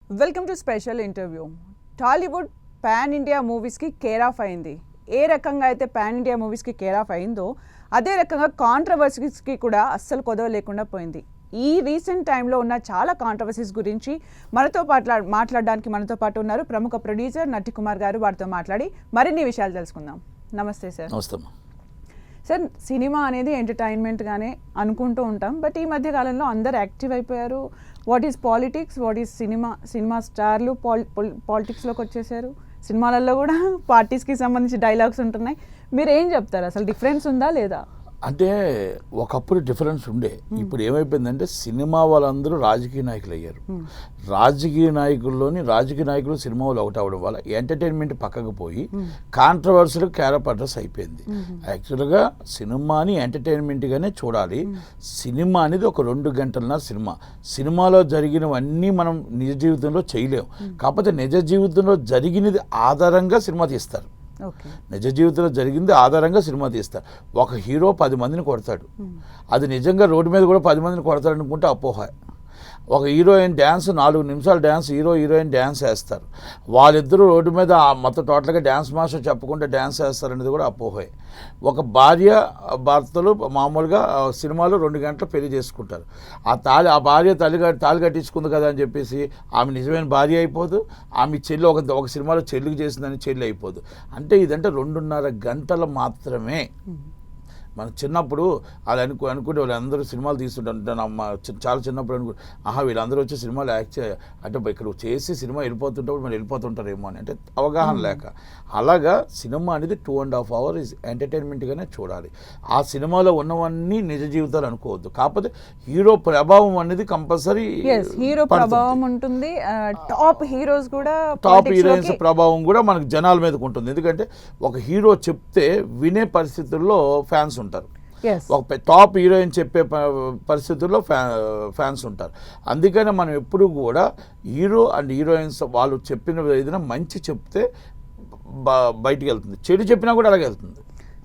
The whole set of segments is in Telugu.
Welcome to special interview. Tollywood pan India మూవీస్కి కేర్ ఆఫ్ అయింది. ఏ రకంగా అయితే పాన్ ఇండియా మూవీస్కి కేర్ ఆఫ్ అయిందో అదే రకంగా కాంట్రవర్సీస్కి కూడా అస్సలు కొదవ లేకుండా పోయింది. ఈ రీసెంట్ టైంలో ఉన్న చాలా కాంట్రవర్సీస్ గురించి మనతో మాట్లాడడానికి మనతో పాటు ఉన్నారు ప్రముఖ ప్రొడ్యూసర్ నటికుమార్ గారు. వారితో మాట్లాడి మరిన్ని విషయాలు తెలుసుకుందాం. నమస్తే సార్. నమస్తే సార్, సినిమా అనేది ఎంటర్టైన్మెంట్గానే అనుకుంటూ ఉంటాం, బట్ ఈ మధ్య కాలంలో అందరు యాక్టివ్ అయిపోయారు. What is politics, what is cinema స్టార్లు పాలిటిక్స్లోకి వచ్చేసారు. సినిమాలలో కూడా పార్టీస్కి సంబంధించి డైలాగ్స్ ఉంటున్నాయి. మీరు ఏం చెప్తారు, అసలు డిఫరెన్స్ ఉందా లేదా? అంటే ఒకప్పుడు డిఫరెన్స్ ఉండే, ఇప్పుడు ఏమైపోయిందంటే సినిమా వాళ్ళందరూ రాజకీయ నాయకులు అయ్యారు. రాజకీయ నాయకులు సినిమా వాళ్ళు ఒకటి అవ్వడం వల్ల ఎంటర్టైన్మెంట్ పక్కకు పోయి కాంట్రవర్సీలు క్యారప్ అడ్రస్ అయిపోయింది. యాక్చువల్గా సినిమాని ఎంటర్టైన్మెంట్గానే చూడాలి. సినిమా అనేది ఒక 2 గంటలన్న సినిమాలో జరిగినవన్నీ మనం నిజ జీవితంలో చేయలేము. కాకపోతే నిజ జీవితంలో జరిగినది ఆధారంగా సినిమా తీస్తారు. నిజ జీవితంలో జరిగింది ఆధారంగా సినిమా తీస్తారు. ఒక హీరో 10 మందిని కొడతాడు, అది నిజంగా రోడ్డు మీద కూడా 10 మందిని కొడతాడు అనుకుంటే అపోహ. ఒక హీరోయిన్ డ్యాన్స్ 4 నిమిషాలు డ్యాన్స్ హీరోయిన్ డ్యాన్స్ వేస్తారు, వాళ్ళిద్దరూ రోడ్డు మీద మొత్తం టోటల్గా డ్యాన్స్ మాస్టర్ చెప్పకుండా డ్యాన్స్ వేస్తారనేది కూడా అపోహే. ఒక భార్య భర్తలు మామూలుగా సినిమాలో 2 గంటలు పెళ్లి చేసుకుంటారు. ఆ భార్య తాళి కట్టించుకుంది కదా అని చెప్పేసి ఆమె నిజమైన భార్య అయిపోదు, ఆమె చెల్లి ఒక సినిమాలో చెల్లికి చేసిందని చెల్లి అయిపోదు. అంటే ఇదంటే 2.5 గంటలు మాత్రమే. మనం చిన్నప్పుడు అలా అనుకుంటే వాళ్ళందరూ సినిమాలు తీస్తుంటారు. చాలా చిన్నప్పుడు వీళ్ళందరూ వచ్చి సినిమాలు యాక్ట్ అంటే ఇక్కడ చేసి సినిమా వెళ్ళిపోతుంటప్పుడు మరి వెళ్ళిపోతుంటారేమో అని, అంటే అవగాహన లేక. అలాగా సినిమా అనేది 2.5 hours ఎంటర్టైన్మెంట్గానే చూడాలి. ఆ సినిమాలో ఉన్నవన్నీ నిజ జీవితాలు అనుకోవద్దు. కాకపోతే హీరో ప్రభావం అనేది కంపల్సరీ, హీరో ప్రభావం ఉంటుంది. టాప్ హీరోయిన్స్ ప్రభావం కూడా మనకు జనాల మీదకి ఉంటుంది. ఎందుకంటే ఒక హీరో చెప్తే వినే పరిస్థితుల్లో ఫ్యాన్స్ ఉంటారు. ఒక టాప్ హీరోయిన్ చెప్పే పరిస్థితుల్లో ఫ్యాన్స్ ఉంటారు. అందుకని మనం ఎప్పుడు కూడా హీరో అండ్ హీరోయిన్స్ వాళ్ళు చెప్పిన ఏదైనా మంచి చెప్తే బయటికి వెళ్తుంది, చెడు చెప్పినా కూడా అలాగే వెళ్తుంది.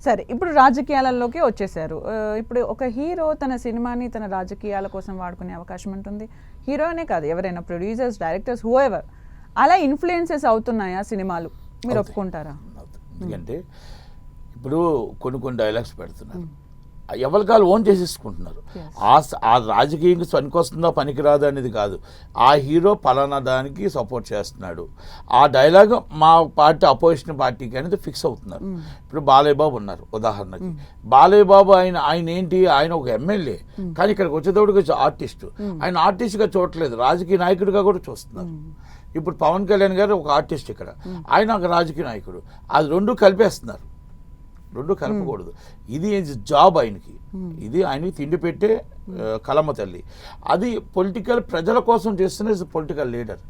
సరే, ఇప్పుడు రాజకీయాలలోకి వచ్చేసారు. ఇప్పుడు ఒక హీరో తన సినిమాని తన రాజకీయాల కోసం వాడుకునే అవకాశం ఉంటుంది. హీరోనే కాదు, ఎవరైనా ప్రొడ్యూసర్స్, డైరెక్టర్స్, హూఎవర్ అలా ఇన్ఫ్లుయెన్సెస్ అవుతున్నాయా సినిమాలు? మీరు ఒప్పుకుంటారా? ఎందుకంటే ఇప్పుడు కొన్ని డైలాగ్స్ పెడుతున్నారు, ఎవరికి వాళ్ళు ఓన్ చేసేసుకుంటున్నారు. ఆ రాజకీయంగా పనికొస్తుందా పనికిరాదా అనేది కాదు, ఆ హీరో పలానా దానికి సపోర్ట్ చేస్తున్నాడు, ఆ డైలాగ్ మా పార్టీ అపోజిషన్ పార్టీకి అనేది ఫిక్స్ అవుతున్నారు. ఇప్పుడు బాలయ్య బాబు ఉన్నారు ఉదాహరణకి. బాలయ్య బాబు ఆయన ఒక ఎమ్మెల్యే, కానీ ఇక్కడికి వచ్చేటప్పుడు ఆర్టిస్టు. ఆయన ఆర్టిస్ట్గా చూడట్లేదు, రాజకీయ నాయకుడిగా కూడా చూస్తున్నారు. ఇప్పుడు పవన్ కళ్యాణ్ గారు ఒక ఆర్టిస్ట్, ఇక్కడ ఆయన ఒక రాజకీయ నాయకుడు. అది 2 కలిపేస్తున్నారు. 2 కలపకూడదు. ఇది జాబ్ ఆయనకి, ఇది ఆయనకి తిండి పెట్టే కలమ్మ తల్లి. అది పొలిటికల్ ప్రజల కోసం చేస్తున్న ఇస్ పొలిటికల్ లీడర్.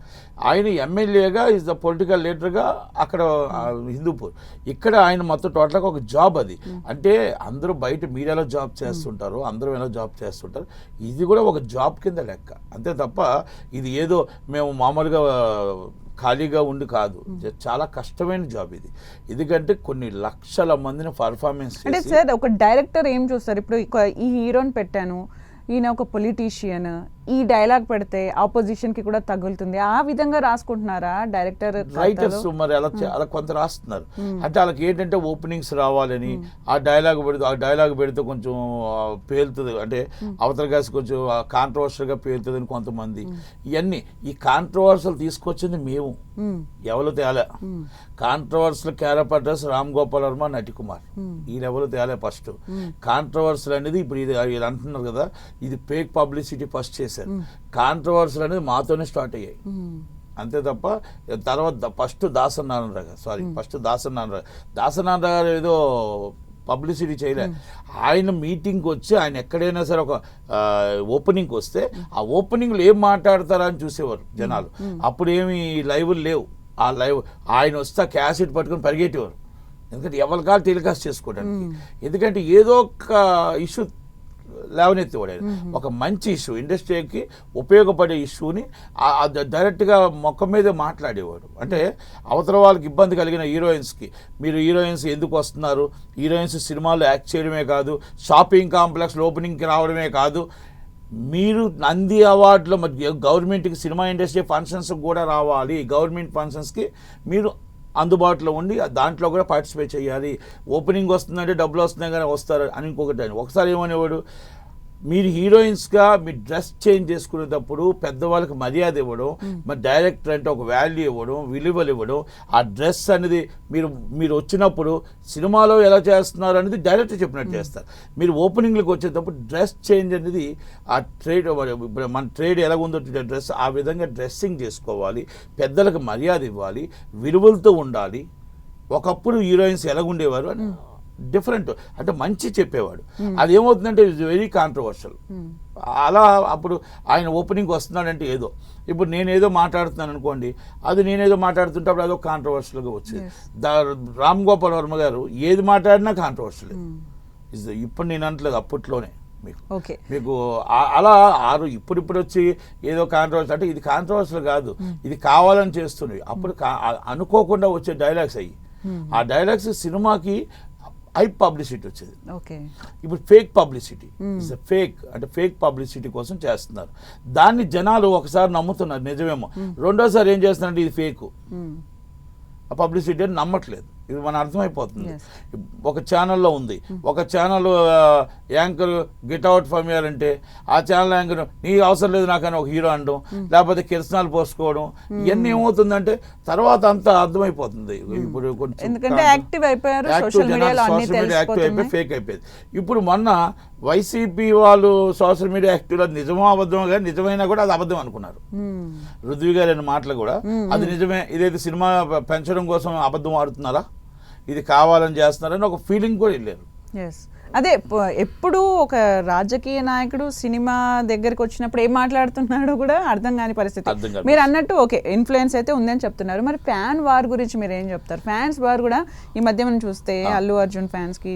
ఆయన ఎమ్మెల్యేగా ఇస్ ద పొలిటికల్ లీడర్గా అక్కడ హిందూపూర్. ఇక్కడ ఆయన మొత్తం టోటల్గా ఒక జాబ్. అది అంటే అందరూ బయట మీడియాలో జాబ్ చేస్తుంటారు, అందరూ ఎలా జాబ్ చేస్తుంటారు, ఇది కూడా ఒక జాబ్ కింద లెక్క. అంతే తప్ప ఇది ఏదో మేము మామూలుగా ఖాళీగా ఉండి కాదు, చాలా కష్టమైన జాబ్ ఇది. ఎందుకంటే కొన్ని లక్షల మందిని పర్ఫార్మెన్స్. అంటే సార్, ఒక డైరెక్టర్ ఏం చూస్తారు? ఇప్పుడు ఈ హీరోని పెట్టాను, ఈయన ఒక పొలిటీషియన్, ఈ డైలాగ్ పెడితే ఆపోజిషన్కి కూడా తగులుతుంది, ఆ విధంగా రాసుకుంటున్నారా డైరెక్టర్ రైటర్స్? మరి అలా కొంత రాస్తున్నారు. అంటే వాళ్ళకి ఏంటంటే ఓపెనింగ్స్ రావాలని ఆ డైలాగ్ పెడితే కొంచెం పేలుతుంది, అంటే అవతల కాసి కొంచెం కాంట్రవర్షియల్గా పేలుతుంది అని కొంతమంది. ఇవన్నీ ఈ కాంట్రవర్షియల్ తీసుకొచ్చింది మేము, ఎవరు తేలే. కాంట్రవర్షియల్ క్యారప్ అడ్రస్ రామ్ గోపాల్ వర్మ, నటికుమార్, ఈయనెవరు తేలే ఫస్ట్. కాంట్రవర్షియల్ అనేది ఇప్పుడు ఇది అంటున్నారు కదా, ఇది ఫేక్ పబ్లిసిటీ ఫస్ట్ చేశారు. కాంట్రవర్సీలు అనేది మాతోనే స్టార్ట్ అయ్యాయి, అంతే తప్ప తర్వాత ఫస్ట్ దాసనారాయణ గారు ఏదో పబ్లిసిటీ చేయలే. ఆయన మీటింగ్కి వచ్చి ఆయన ఎక్కడైనా సరే ఒక ఓపెనింగ్కి వస్తే ఆ ఓపెనింగ్లో ఏం మాట్లాడతారా అని చూసేవారు జనాలు. అప్పుడు ఏమి లైవ్లు లేవు. ఆ లైవ్ ఆయన వస్తే క్యాసెట్ పట్టుకొని పరిగెట్టేవారు, ఎందుకంటే ఎవరి కాలు టెలికాస్ట్ చేసుకోవడానికి. ఎందుకంటే ఏదో ఒక ఇష్యూ లేవనెత్తేవాడు. ఒక మంచి ఇష్యూ, ఇండస్ట్రీకి ఉపయోగపడే ఇష్యూని డైరెక్ట్గా మొక్క మీదే మాట్లాడేవాడు. అంటే అవతల వాళ్ళకి ఇబ్బంది కలిగిన హీరోయిన్స్కి, మీరు హీరోయిన్స్ ఎందుకు వస్తున్నారు, హీరోయిన్స్ సినిమాల్లో యాక్ట్ చేయడమే కాదు, షాపింగ్ కాంప్లెక్స్ ఓపెనింగ్కి రావడమే కాదు, మీరు నంది అవార్డులో గవర్నమెంట్కి సినిమా ఇండస్ట్రీ ఫంక్షన్స్ కూడా రావాలి, గవర్నమెంట్ ఫంక్షన్స్కి మీరు అందుబాటులో ఉండి దాంట్లో కూడా పార్టిసిపేట్ చేయాలి. ఓపెనింగ్ వస్తుందంటే డబ్బులు వస్తున్నాయి కానీ వస్తారు అని ఇంకొకటి అని ఒకసారి ఏమనేవాడు, మీరు హీరోయిన్స్గా మీరు డ్రెస్ చేంజ్ చేసుకునేటప్పుడు పెద్దవాళ్ళకి మర్యాద ఇవ్వడం, మరి డైరెక్టర్ అంటే ఒక వాల్యూ ఇవ్వడం, విలువలు ఇవ్వడం, ఆ డ్రెస్ అనేది మీరు వచ్చినప్పుడు సినిమాలో ఎలా చేస్తున్నారు అనేది డైరెక్టర్ చెప్పినట్టు చేస్తారు. మీరు ఓపెనింగ్లకు వచ్చేటప్పుడు డ్రెస్ చేంజ్ అనేది ఆ ట్రేడ్, మన ట్రేడ్ ఎలా ఉందో డ్రెస్ ఆ విధంగా డ్రెస్సింగ్ చేసుకోవాలి, పెద్దలకు మర్యాద ఇవ్వాలి, విలువలతో ఉండాలి. ఒకప్పుడు హీరోయిన్స్ ఎలాగుండేవారు అని డిఫరెంట్ అంటే మంచి చెప్పేవాడు. అది ఏమవుతుందంటే ఇట్స్ వెరీ కాంట్రవర్షియల్. అలా అప్పుడు ఆయన ఓపెనింగ్ వస్తున్నాడంటే ఏదో, ఇప్పుడు నేనేదో మాట్లాడుతున్నాను అనుకోండి, అది నేనేదో మాట్లాడుతుంటే అప్పుడు అదో కాంట్రవర్షియల్గా వచ్చేది. రామ్ గోపాల్ వర్మ గారు ఏది మాట్లాడినా కాంట్రవర్షియల్. ఇప్పుడు నేను అనట్లేదు, అప్పట్లోనే మీకు అలా ఇప్పుడు వచ్చి ఏదో కాంట్రవర్షియల్ అంటే ఇది కాంట్రవర్షియల్ కాదు, ఇది కావాలని చేస్తున్నవి. అప్పుడు అనుకోకుండా వచ్చే డైలాగ్స్ అయ్యి, ఆ డైలాగ్స్ సినిమాకి హైప్ పబ్లిసిటీ వచ్చేది. ఇప్పుడు ఫేక్ పబ్లిసిటీ ఇస్ ఫేక్ అంటే ఫేక్ పబ్లిసిటీ కోసం చేస్తున్నారు. దాన్ని జనాలు ఒకసారి నమ్ముతున్నారు నిజమేమో, రెండోసారి ఏం చేస్తున్నారంటే ఇది ఫేక్, ఆ పబ్లిసిటీ అని నమ్మట్లేదు. ఇది మన అర్థమైపోతుంది. ఒక ఛానల్లో ఉంది, ఒక channel anchor get out from here అంటే ఆ ఛానల్ యాంకర్ నీకు అవసరం లేదు నాకని ఒక హీరో అనడం, లేకపోతే కిరసనాలు పోసుకోవడం, ఇవన్నీ ఏమవుతుందంటే తర్వాత అంతా అర్థమైపోతుంది. ఇప్పుడు యాక్టివ్ అయిపోయి ఫేక్ అయిపోయింది. ఇప్పుడు మొన్న వైసీపీ వాళ్ళు సోషల్ మీడియా యాక్టివ్, అది నిజమో అబద్ధమో కానీ నిజమైనా కూడా అది అబద్ధం అనుకున్నారు. రుద్వి గారి మాటలు కూడా అది నిజమే, ఇదైతే సినిమా పెంచడం కోసం అబద్ధం ఆడుతున్నారా, ఇది కావాలని చేస్తున్నారని ఒక ఫీలింగ్ కూడా వెళ్ళారు. అదే ఎప్పుడు ఒక రాజకీయ నాయకుడు సినిమా దగ్గరికి వచ్చినప్పుడు ఏం మాట్లాడుతున్నాడో కూడా అర్థం కాని పరిస్థితి. మీరు అన్నట్టు ఓకే ఇన్ఫ్లుయెన్స్ అయితే ఉందని చెప్తున్నారు, మరి ఫ్యాన్ వార్ గురించి మీరు ఏం చెప్తారు? ఫ్యాన్స్ వార్ కూడా ఈ మధ్య మనం చూస్తే అల్లు అర్జున్ ఫ్యాన్స్ కి,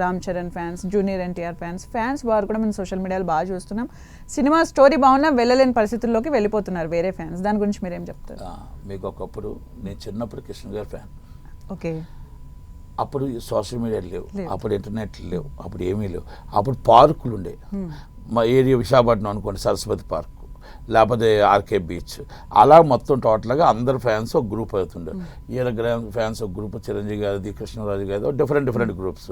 Ram Charan fans, junior NTR fans war కూడా మనం సోషల్ మీడియాలో బాగా చూస్తున్నాం. సినిమా స్టోరీ బాగున్నా వెళ్ళలేని పరిస్థితుల్లోకి వెళ్ళిపోతున్నారు వేరే ఫ్యాన్స్. దాని గురించి మీరు ఏం చెప్తారు? మీకు ఒకప్పుడు నేను చిన్నప్పుడు కృష్ణ గారి ఫ్యాన్. ఓకే, అప్పుడు సోషల్ మీడియా లేవు, అప్పుడు ఇంటర్నెట్ లేవు, అప్పుడు ఏమీ లేవు. అప్పుడు పార్కులు ఉండే, మా ఏరియా విశాఖపట్నం అనుకోండి సరస్వతి పార్క్, లేకపోతే ఆర్కే బీచ్, అలా మొత్తం టోటల్గా అందరు ఫ్యాన్స్ ఒక గ్రూప్ అవుతుండే. ఈయన ఫ్యాన్స్ ఒక గ్రూప్, చిరంజీవి గారిది, కృష్ణరాజు గారిది, డిఫరెంట్ గ్రూప్స్.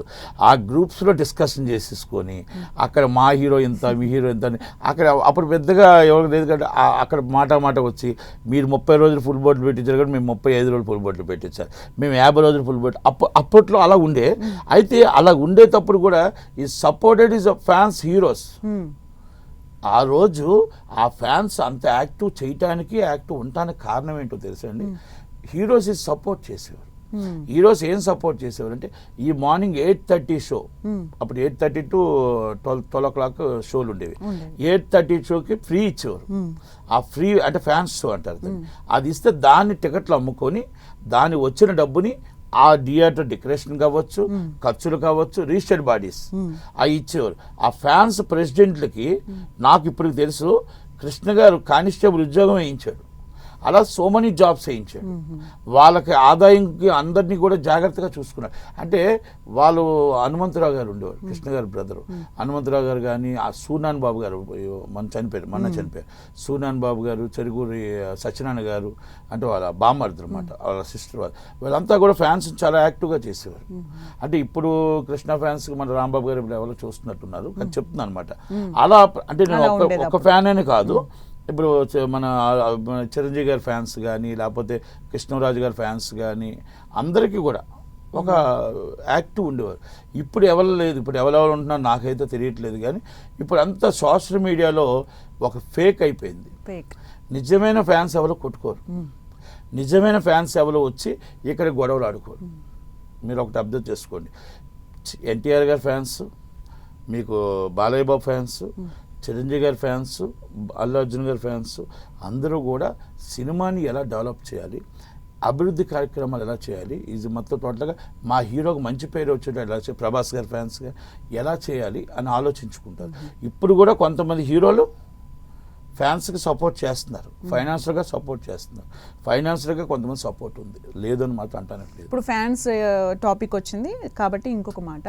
ఆ గ్రూప్స్లో డిస్కషన్ చేసేసుకొని అక్కడ మా హీరో ఇంత, మీ హీరో ఇంత అని అక్కడ అప్పుడు పెద్దగా ఎవరికి లేదు కదా. అక్కడ మాట వచ్చి మీరు 30 రోజులు ఫుల్ బోట్లు పెట్టించారు కానీ మేము 35 రోజులు ఫుల్ బోట్లు పెట్టించారు, మేము 50 రోజులు ఫుల్ బోట్. అప్పట్లో అలా ఉండే. అయితే అలా ఉండేటప్పుడు కూడా ఈ సపోర్టెడ్ ఈజ్ ఫ్యాన్స్ హీరోస్. ఆ రోజు ఆ ఫ్యాన్స్ అంత యాక్టివ్ చేయటానికి, యాక్టివ్ ఉండటానికి కారణం ఏంటో తెలుసండి, హీరోస్ సపోర్ట్ చేసేవారు. హీరోస్ ఏం సపోర్ట్ చేసేవారు అంటే ఈ మార్నింగ్ 8:30 షో, అప్పుడు 8:30 to 12 o'clock షోలు ఉండేవి. 8:30 షోకి ఫ్రీ ఇచ్చేవారు. ఆ ఫ్రీ అంటే ఫ్యాన్స్ షో అంటారు. అది ఇస్తే దాన్ని టికెట్లు అమ్ముకొని దాన్ని వచ్చిన డబ్బుని ఆ థియేటర్ డెకరేషన్ కావచ్చు, ఖర్చులు కావచ్చు, రిజిస్టర్డ్ బాడీస్ అవి ఇచ్చేవారు. ఆ ఫ్యాన్స్ ప్రెసిడెంట్లకి నాకు ఇప్పుడు తెలుసు కృష్ణ గారు కానిస్టేబుల్ ఉద్యోగం వేయించాడు. అలా సో మెనీ జాబ్స్ వేయించాడు. వాళ్ళకి ఆదాయంకి అందరినీ కూడా జాగ్రత్తగా చూసుకున్నారు. అంటే వాళ్ళు హనుమంతరావు గారు ఉండేవారు, కృష్ణ గారి బ్రదరు హనుమంతరావు గారు, కానీ ఆ సూనాన్ బాబు గారు మొన్న చనిపోయారు. సూనాన్ బాబు గారు, చెరుకూరి సత్యనారాయణ గారు అంటే వాళ్ళ బామ్మర్ది అనమాట, వాళ్ళ సిస్టర్ వాళ్ళంతా కూడా ఫ్యాన్స్ చాలా యాక్టివ్గా చేసేవారు. అంటే ఇప్పుడు కృష్ణ ఫ్యాన్స్ మన రాంబాబు గారు ఇప్పుడు ఎవరో చూస్తున్నట్టున్నారు కానీ చెప్తున్నాను అనమాట. అలా అంటే నేను ఒక ఫ్యాన్ అని కాదు, ఇప్పుడు మన చిరంజీవి గారి ఫ్యాన్స్ కానీ, లేకపోతే కృష్ణరాజు గారి ఫ్యాన్స్ కానీ అందరికీ కూడా ఒక యాక్టివ్ ఉండేవారు. ఇప్పుడు ఎవరు లేదు, ఇప్పుడు ఎవరెవరు ఉంటున్నారు నాకైతే తెలియట్లేదు. కానీ ఇప్పుడు అంతా సోషల్ మీడియాలో ఒక ఫేక్ అయిపోయింది. నిజమైన ఫ్యాన్స్ ఎవరు కొట్టుకోరు, నిజమైన ఫ్యాన్స్ ఎవరు వచ్చి ఇక్కడ గొడవలు ఆడుకోరు. మీరు ఒకటి అబ్జర్వ్ చేసుకోండి, ఎన్టీఆర్ గారి ఫ్యాన్స్, మీకు బాలయ్య బాబు ఫ్యాన్స్, చిరంజీవి గారి ఫ్యాన్స్, అల్లు అర్జున్ గారి ఫ్యాన్స్ అందరూ కూడా సినిమాని ఎలా డెవలప్ చేయాలి, అభివృద్ధి కార్యక్రమాలు ఎలా చేయాలి, ఇది మొత్తం టోటల్గా మా హీరోకి మంచి పేరు వచ్చేటట్టు ఎలా చేయాలి, ప్రభాస్ గారి ఫ్యాన్స్గా ఎలా చేయాలి అని ఆలోచించుకుంటారు. ఇప్పుడు కూడా కొంతమంది హీరోలు ఫ్యాన్స్కి సపోర్ట్ చేస్తున్నారు, ఫైనాన్షియల్గా సపోర్ట్ చేస్తున్నారు. ఫైనాన్షియల్గా కొంతమంది సపోర్ట్ ఉంది, లేదని మాత్రం అంటానట్లేదు. ఇప్పుడు ఫ్యాన్స్ టాపిక్ వచ్చింది కాబట్టి ఇంకొక మాట,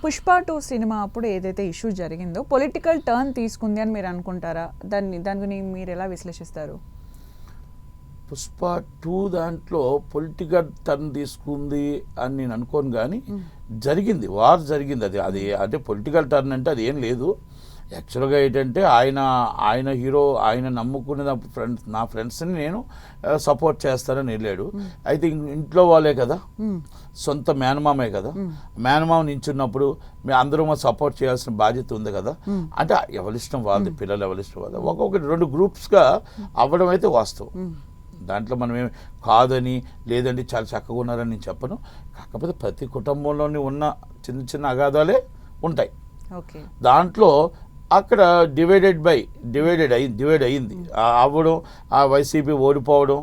పుష్ప 2 సినిమా అప్పుడు ఏదైతే ఇష్యూ జరిగిందో పొలిటికల్ టర్న్ తీసుకుంది అని మీరు అనుకుంటారా? దాన్ని మీరు ఎలా విశ్లేషిస్తారు? పుష్ప 2 దాంట్లో పొలిటికల్ టర్న్ తీసుకుంది అని నేను అనుకోను, కానీ జరిగింది, వార్ జరిగింది. అది అంటే పొలిటికల్ టర్న్ అంటే అది ఏం లేదు. యాక్చువల్గా ఏంటంటే ఆయన హీరో, ఆయన నమ్ముకునే నా ఫ్రెండ్స్ని నేను సపోర్ట్ చేస్తానని వెళ్ళాడు. అయితే ఇంట్లో వాళ్ళే కదా, సొంత మేనమామే కదా, మేనమామ నించున్నప్పుడు మేము అందరూ సపోర్ట్ చేయాల్సిన బాధ్యత ఉంది కదా. అంటే ఎవరిష్టం వాళ్ళది, పిల్లలు ఎవరిష్టం వాళ్ళది, ఒక్కొక్కటి 2 గ్రూప్స్గా అవ్వడం అయితే వాస్తవం. దాంట్లో మనం ఏమి కాదని లేదంటే చాలా చక్కగా ఉన్నారని నేను చెప్పను. కాకపోతే ప్రతి కుటుంబంలోని ఉన్న చిన్న చిన్న అగాధాలే ఉంటాయి. ఓకే, దాంట్లో అక్కడ డివైడ్ అయింది అవ్వడం, ఆ వైసీపీ ఓడిపోవడం,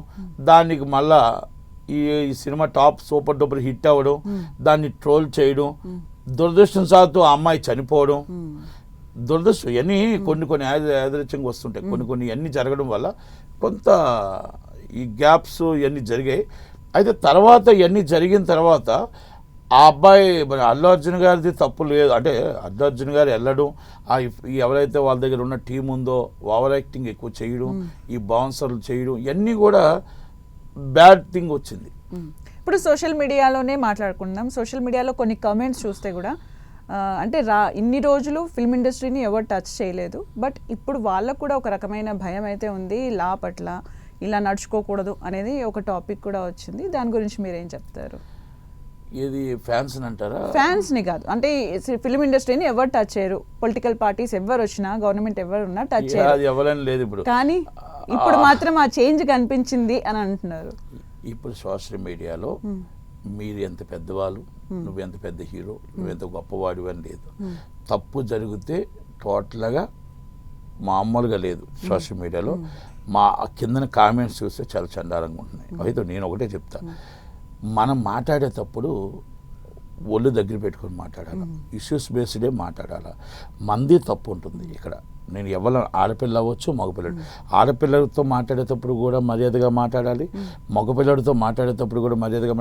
దానికి మళ్ళా ఈ cinema top super duper hit అవ్వడం, దాన్ని ట్రోల్ చేయడం, దురదృష్టం సాగుతూ ఆ అమ్మాయి చనిపోవడం, దురదృష్టం ఇవన్నీ కొన్ని యాదృచ్ఛంగా వస్తుంటాయి. కొన్ని అన్నీ జరగడం వల్ల కొంత ఈ గ్యాప్స్ ఇవన్నీ జరిగాయి. అయితే తర్వాత ఇవన్నీ జరిగిన తర్వాత ఆ అబ్బాయి మరి అల్లు అర్జున్ గారిది తప్పు లేదు. అంటే అల్లు అర్జున్ గారు వెళ్ళడం, ఎవరైతే వాళ్ళ దగ్గర ఉన్న టీం ఉందో ఓవర్ యాక్టింగ్ ఎక్కువ చేయడం, ఈ బౌన్సర్లు చేయడం, ఇవన్నీ కూడా బ్యాడ్ థింగ్ వచ్చింది. ఇప్పుడు సోషల్ మీడియాలోనే మాట్లాడుకుందాం. సోషల్ మీడియాలో కొన్ని కమెంట్స్ చూస్తే కూడా అంటే ఇన్ని రోజులు ఫిల్మ్ ఇండస్ట్రీని ఎవరు టచ్ చేయలేదు, బట్ ఇప్పుడు వాళ్ళకు కూడా ఒక రకమైన భయం అయితే ఉంది, లా పట్ల ఇలా నడుచుకోకూడదు అనేది ఒక టాపిక్ కూడా వచ్చింది. దాని గురించి మీరేం చెప్తారు? ఇది ఫ్యాన్స్ అంటారా? ఫ్యాన్స్ని కాదు, అంటే ఫిల్మ్ ఇండస్ట్రీని ఎవరు టచ్ చేయరు, పొలిటికల్ పార్టీస్ ఎవరు వచ్చినా, గవర్నమెంట్ ఎవరు ఉన్నా టచ్ చేయరు, అది ఎవరైనా లేదు. కానీ ఇప్పుడు మాత్రం ఆ చేంజ్ కనిపించింది అని అంటున్నారు. ఇప్పుడు సోషల్ మీడియాలో మీరు ఎంత పెద్దవాళ్ళు, నువ్వు ఎంత పెద్ద హీరో, నువ్వు ఎంత గొప్పవాడు అని లేదు. తప్పు జరిగితే టోటల్గా మామూలుగా లేదు. సోషల్ మీడియాలో మా కిందన కామెంట్స్ చూస్తే చాలా చండాలంగా ఉంటున్నాయి. అయితే నేను ఒకటే చెప్తా, మనం మాట్లాడేటప్పుడు ఒళ్ళు దగ్గర పెట్టుకొని మాట్లాడాలి, ఇష్యూస్ బేస్డే మాట్లాడాలి. మంది తప్పు ఉంటుంది ఇక్కడ. నేను ఎవరు ఆడపిల్ల అవ్వచ్చు, మగపిల్లడు. ఆడపిల్లలతో మాట్లాడేటప్పుడు కూడా మర్యాదగా మాట్లాడాలి, మగపిల్లడితో మాట్లాడేటప్పుడు కూడా మర్యాదగా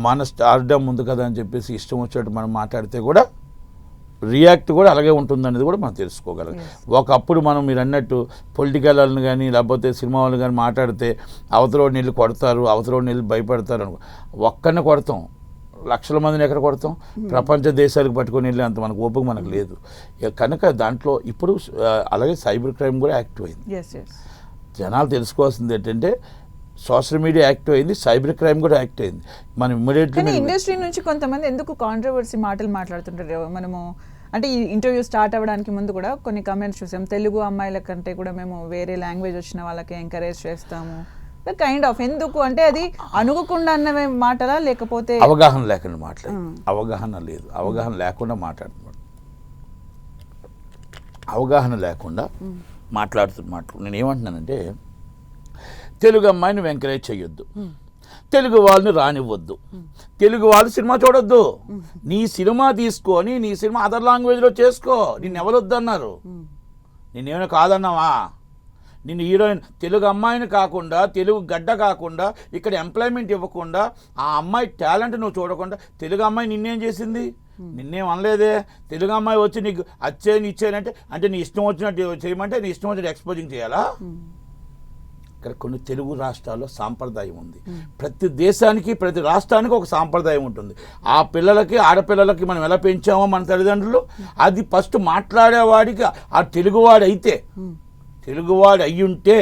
మన స్టార్డమ్ ఉంది కదా అని చెప్పేసి ఇష్టం వచ్చినట్టు మనం మాట్లాడితే కూడా రియాక్ట్ కూడా అలాగే ఉంటుందనేది కూడా మనం తెలుసుకోగలం. ఒకప్పుడు మనం మీరు అన్నట్టు పొలిటికల్ వాళ్ళని కానీ లేకపోతే సినిమా వాళ్ళు కానీ మాట్లాడితే అవతల నీళ్ళు కొడతారు, అవతల నీళ్ళు భయపడతారు అనుకో. ఒక్కరిని కొడతాం, లక్షల మందిని ఎక్కడ కొడతాం? ప్రపంచ దేశాలకు పట్టుకొని వెళ్ళి అంత మనకు ఓపిక మనకు లేదు కనుక దాంట్లో ఇప్పుడు అలాగే సైబర్ క్రైమ్ కూడా యాక్టివ్ అయింది. జనాలు తెలుసుకోవాల్సింది ఏంటంటే సోషల్ మీడియా యాక్టివ్ అయింది, సైబర్ క్రైమ్ కూడా యాక్టివ్ అయింది. మనం ఇమ్మీడియట్లీ ఇండస్ట్రీ నుంచి కొంతమంది ఎందుకు కాంట్రవర్సీ మాటలు మాట్లాడుతుంటారు. మనము అంటే ఈ ఇంటర్వ్యూ స్టార్ట్ అవ్వడానికి ముందు కూడా కొన్ని కమెంట్స్ చూసాం, తెలుగు అమ్మాయిల కంటే కూడా మేము వేరే లాంగ్వేజ్ వచ్చిన వాళ్ళకి ఎంకరేజ్ చేస్తాము, కైండ్ ఆఫ్. ఎందుకు అంటే అది అనుకోకుండా అన్న మాటలా లేకపోతే అవగాహన లేకుండా మాట్లాడు? అవగాహన లేదు, అవగాహన లేకుండా మాట్లాడుతున్నాడు, అవగాహన లేకుండా మాట్లాడుతున్నమాట. నేను ఏమంటున్నానంటే తెలుగు అమ్మాయిని ఎంకరేజ్ చేయొద్దు, తెలుగు వాళ్ళని రానివ్వద్దు, తెలుగు వాళ్ళు సినిమా చూడొద్దు. నీ సినిమా తీసుకొని నీ సినిమా అదర్ లాంగ్వేజ్లో చేసుకో. నిన్ను ఎవరు వద్దన్నారు? నిన్నేమైనా కాదన్నావా? నిన్ను హీరోయిన్ తెలుగు అమ్మాయిని కాకుండా, తెలుగు గడ్డ కాకుండా, ఇక్కడ ఎంప్లాయ్మెంట్ ఇవ్వకుండా, ఆ అమ్మాయి టాలెంట్ నువ్వు చూడకుండా తెలుగు అమ్మాయి నిన్నేం చేసింది? నిన్నేం అనలేదే. తెలుగు అమ్మాయి వచ్చి నీకు అచ్చేని ఇచ్చేనంటే అంటే నీ ఇష్టం వచ్చినట్టు చేయమంటే నీ ఇష్టం వచ్చినట్టు ఎక్స్పోజింగ్ చేయాలా? ఇక్కడ కొన్ని తెలుగు రాష్ట్రాల్లో సాంప్రదాయం ఉంది. ప్రతి దేశానికి ప్రతి రాష్ట్రానికి ఒక సాంప్రదాయం ఉంటుంది. ఆ పిల్లలకి ఆడపిల్లలకి మనం ఎలా పెంచామో మన తల్లిదండ్రులు, అది ఫస్ట్ మాట్లాడేవాడికి ఆ తెలుగువాడు అయితే, తెలుగువాడు అయ్యుంటే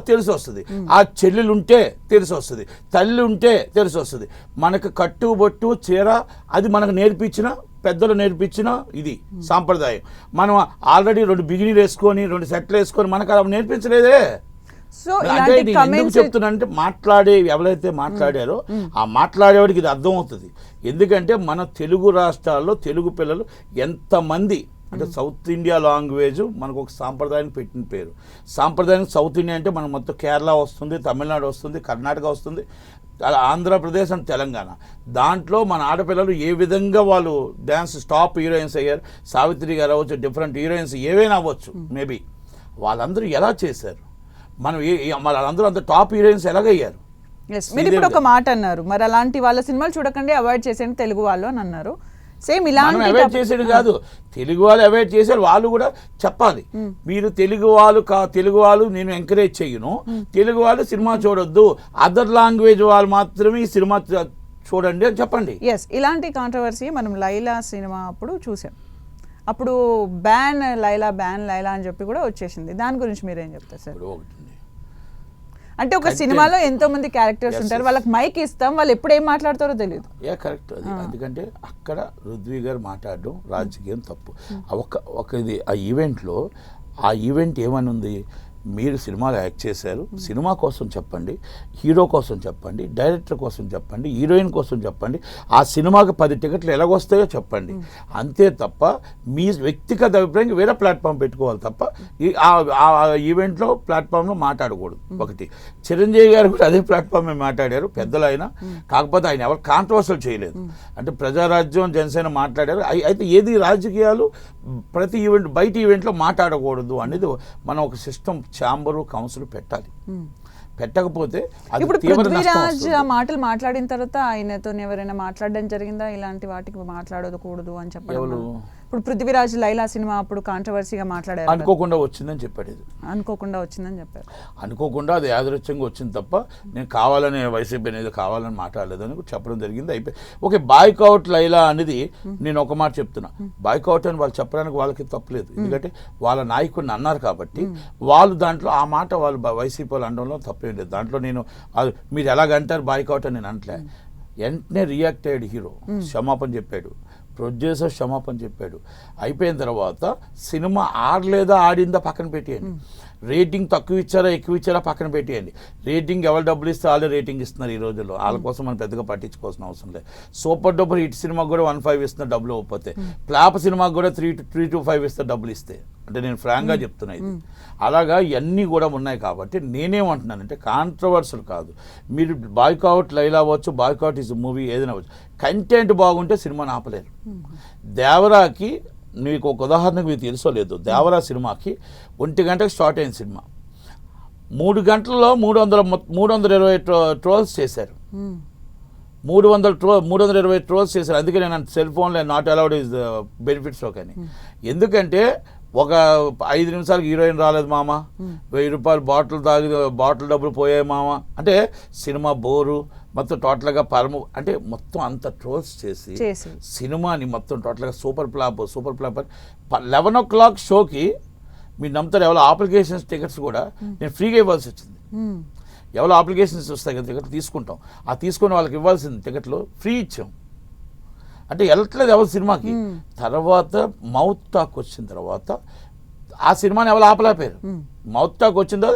తెలిసి వస్తుంది, ఆ చెల్లెలుంటే తెలిసి వస్తుంది, తల్లి ఉంటే తెలిసి వస్తుంది. మనకు కట్టు బొట్టు చీర అది మనకు నేర్పించిన పెద్దలు నేర్పించిన ఇది సాంప్రదాయం. మనం ఆల్రెడీ 2 బిగినీలు వేసుకొని 2 సెట్లు వేసుకొని మనకు అలా నేర్పించలేదే. అంటే ఎందుకు చెప్తున్నానంటే మాట్లాడే ఎవరైతే మాట్లాడారో ఆ మాట్లాడేవాడికి ఇది అర్థం అవుతుంది. ఎందుకంటే మన తెలుగు రాష్ట్రాల్లో తెలుగు పిల్లలు ఎంతమంది అంటే సౌత్ ఇండియా లాంగ్వేజ్ మనకు ఒక సాంప్రదాయానికి పెట్టిన పేరు. సాంప్రదాయానికి సౌత్ ఇండియా అంటే మనం మొత్తం కేరళ వస్తుంది, తమిళనాడు వస్తుంది, కర్ణాటక వస్తుంది, ఆంధ్రప్రదేశ్ అండ్ తెలంగాణ. దాంట్లో మన ఆడపిల్లలు ఏ విధంగా వాళ్ళు డ్యాన్స్ టాప్ హీరోయిన్స్ అయ్యారు. సావిత్రి గారు అవ్వచ్చు, డిఫరెంట్ హీరోయిన్స్ ఏవైనా అవ్వచ్చు మేబీ. వాళ్ళందరూ ఎలా చేశారు, మనం వాళ్ళందరూ అంత టాప్ హీరోయిన్స్ ఎలాగయ్యారు? మీరు ఇప్పుడు ఒక మాట అన్నారు, మరి అలాంటి వాళ్ళ సినిమాలు చూడకండి, అవాయిడ్ చేసేయండి తెలుగు వాళ్ళు అని అన్నారు. సేమ్ మనం అవాయిడ్ చేసేది కాదు, తెలుగు వాళ్ళు అవాయిడ్ చేశారు, వాళ్ళు కూడా చెప్పాలి. మీరు తెలుగు వాళ్ళు నేను ఎంకరేజ్ చెయ్యను, తెలుగు వాళ్ళు సినిమా చూడొద్దు, అదర్ లాంగ్వేజ్ వాళ్ళు మాత్రమే ఈ సినిమా చూడండి అని చెప్పండి. ఎస్, ఇలాంటి కాంట్రవర్సీ మనం లైలా సినిమా అప్పుడు చూసాం. అప్పుడు బ్యాన్ లైలా అని చెప్పి కూడా వచ్చేసింది. దాని గురించి మీరేం చెప్తారు సార్? అంటే ఒక సినిమాలో ఎంతో మంది క్యారెక్టర్స్ ఉంటారు, వాళ్ళకి మైక్ ఇస్తాం, వాళ్ళు ఎప్పుడు ఏం మాట్లాడతారో తెలియదు. కరెక్ట్ అది. ఎందుకంటే అక్కడ రుద్వి గారు మాట్లాడడం రాజకీయం తప్పు. ఇది ఆ ఈవెంట్లో ఆ ఈవెంట్ ఏమని ఉంది, మీరు సినిమాలో యాక్ట్ చేశారు, సినిమా కోసం చెప్పండి, హీరో కోసం చెప్పండి, డైరెక్టర్ కోసం చెప్పండి, హీరోయిన్ కోసం చెప్పండి, ఆ సినిమాకి 10 టికెట్లు ఎలాగొస్తాయో చెప్పండి, అంతే తప్ప మీ వ్యక్తిగత అభిప్రాయం వేరే ప్లాట్ఫామ్ పెట్టుకోవాలి తప్ప ఆ ఈవెంట్లో ప్లాట్ఫామ్లో మాట్లాడకూడదు. ఒకటి, చిరంజీవి గారు కూడా అదే ప్లాట్ఫామ్ మాట్లాడారు, పెద్దలు ఆయన, కాకపోతే ఆయన ఎవరు కాంట్రవర్సల్ చేయలేదు. అంటే ప్రజారాజ్యం జనసేన మాట్లాడారు. అయితే ఏది రాజకీయాలు ప్రతి ఈవెంట్ బయట ఈవెంట్లో మాట్లాడకూడదు అనేది మనం ఒక సిస్టమ్ ఛాంబరు కౌన్సిల్ పెట్టాలి. పెట్టకపోతే ఇప్పుడు పృథ్వీరాజ్ ఆ మాటలు మాట్లాడిన తర్వాత ఆయనతో ఎవరైనా మాట్లాడడం జరిగిందా ఇలాంటి వాటికి మాట్లాడకూడదు అని చెప్పడం? ఇప్పుడు పృథ్వీరాజ్ లైలా సినిమా అప్పుడు కాంట్రవర్సీగా మాట్లాడారు, అనుకోకుండా వచ్చిందని చెప్పాడు. ఇది అనుకోకుండా వచ్చిందని చెప్పారు. అనుకోకుండా అది యాదృచ్ఛంగా వచ్చింది తప్ప నేను కావాలని వైసీపీ అనేది కావాలని మాట్లాడలేదని చెప్పడం జరిగింది. అయిపోయి ఓకే, బాయ్కౌట్ లైలా అనేది నేను ఒక మాట చెప్తున్నా, బాయ్కౌట్ అని వాళ్ళు చెప్పడానికి వాళ్ళకి తప్పలేదు. ఎందుకంటే వాళ్ళ నాయకుడిని అన్నారు కాబట్టి వాళ్ళు దాంట్లో ఆ మాట వాళ్ళు వైసీపీ వాళ్ళు అనడంలో తప్పేం లేదు. దాంట్లో నేను మీరు ఎలాగంటారు బాయ్కౌట్ అని నేను అంటలే. వెంటనే రియాక్ట్ అయ్యాడు హీరో, క్షమాపణ చెప్పాడు, ప్రొడ్యూసర్ క్షమాపణ చెప్పాడు. అయిపోయిన తర్వాత సినిమా ఆడలేదా ఆడిందా పక్కన పెట్టేయండి, రేటింగ్ తక్కువ ఇచ్చారా ఎక్కువ ఇచ్చారా పక్కన పెట్టేయండి. రేటింగ్ ఎవరు డబ్బులు ఇస్తే వాళ్ళే రేటింగ్ ఇస్తున్నారు ఈ రోజుల్లో, వాళ్ళ కోసం మనం పెద్దగా పట్టించుకోవాల్సిన అవసరం లేదు. సూపర్ డూపర్ హిట్ సినిమాకి కూడా 1.5 ఇస్తున్న డబ్బులు ఇవ్వకపోతే, ఫ్లాప్ సినిమాకి కూడా 3 to 5 ఇస్తే డబ్బులు ఇస్తే, అంటే నేను ఫ్రాంక్గా చెప్తున్నా ఇది. అలాగా ఇవన్నీ కూడా ఉన్నాయి కాబట్టి నేనేమంటున్నానంటే కాంట్రవర్సల్ కాదు. మీరు బాయ్కౌట్ లైలా అవ్వచ్చు, బాయ్కౌట్ ఈజ్ మూవీ ఏదైనా అవ్వచ్చు, కంటెంట్ బాగుంటే సినిమాని ఆపలేరు. దేవరాకి మీకు ఒక ఉదాహరణకు మీకు తెలుసో లేదు, దేవరా సినిమాకి 1 గంటకు స్టార్ట్ అయిన సినిమా 3 గంటల్లో 320 ట్రోల్స్ చేశారు. 320 ట్రోల్స్ చేశారు. అందుకే నేను సెల్ ఫోన్లో నాట్ అలౌడ్ ఈజ్ బెనిఫిట్స్ కానీ. ఎందుకంటే ఒక 5 నిమిషాలకు హీరోయిన్ రాలేదు మామ, 1000 రూపాయలు బాటిల్ డబ్బులు పోయాయి మామ అంటే సినిమా బోరు, మొత్తం టోటల్గా అంటే మొత్తం అంత ట్రోల్స్ చేసి సినిమాని మొత్తం టోటల్గా సూపర్ ఫ్లాప్ 11 o'clock షోకి మీరు నమ్ముతారు ఎవరో అప్లికేషన్స్ టికెట్స్ కూడా నేను ఫ్రీగా ఇవ్వాల్సి వచ్చింది. ఎవరో అప్లికేషన్స్ వస్తాయి కదా టికెట్లు తీసుకుంటాం, ఆ తీసుకుని వాళ్ళకి ఇవ్వాల్సింది టికెట్లు ఫ్రీ ఇచ్చాం. అంటే వెళ్ళట్లేదు ఎవరు సినిమాకి. తర్వాత మౌత్ టాక్ వచ్చిన తర్వాత ఆ సినిమాని ఎవరు ఆపలేపారు. మౌత్ టాక్ వచ్చిందో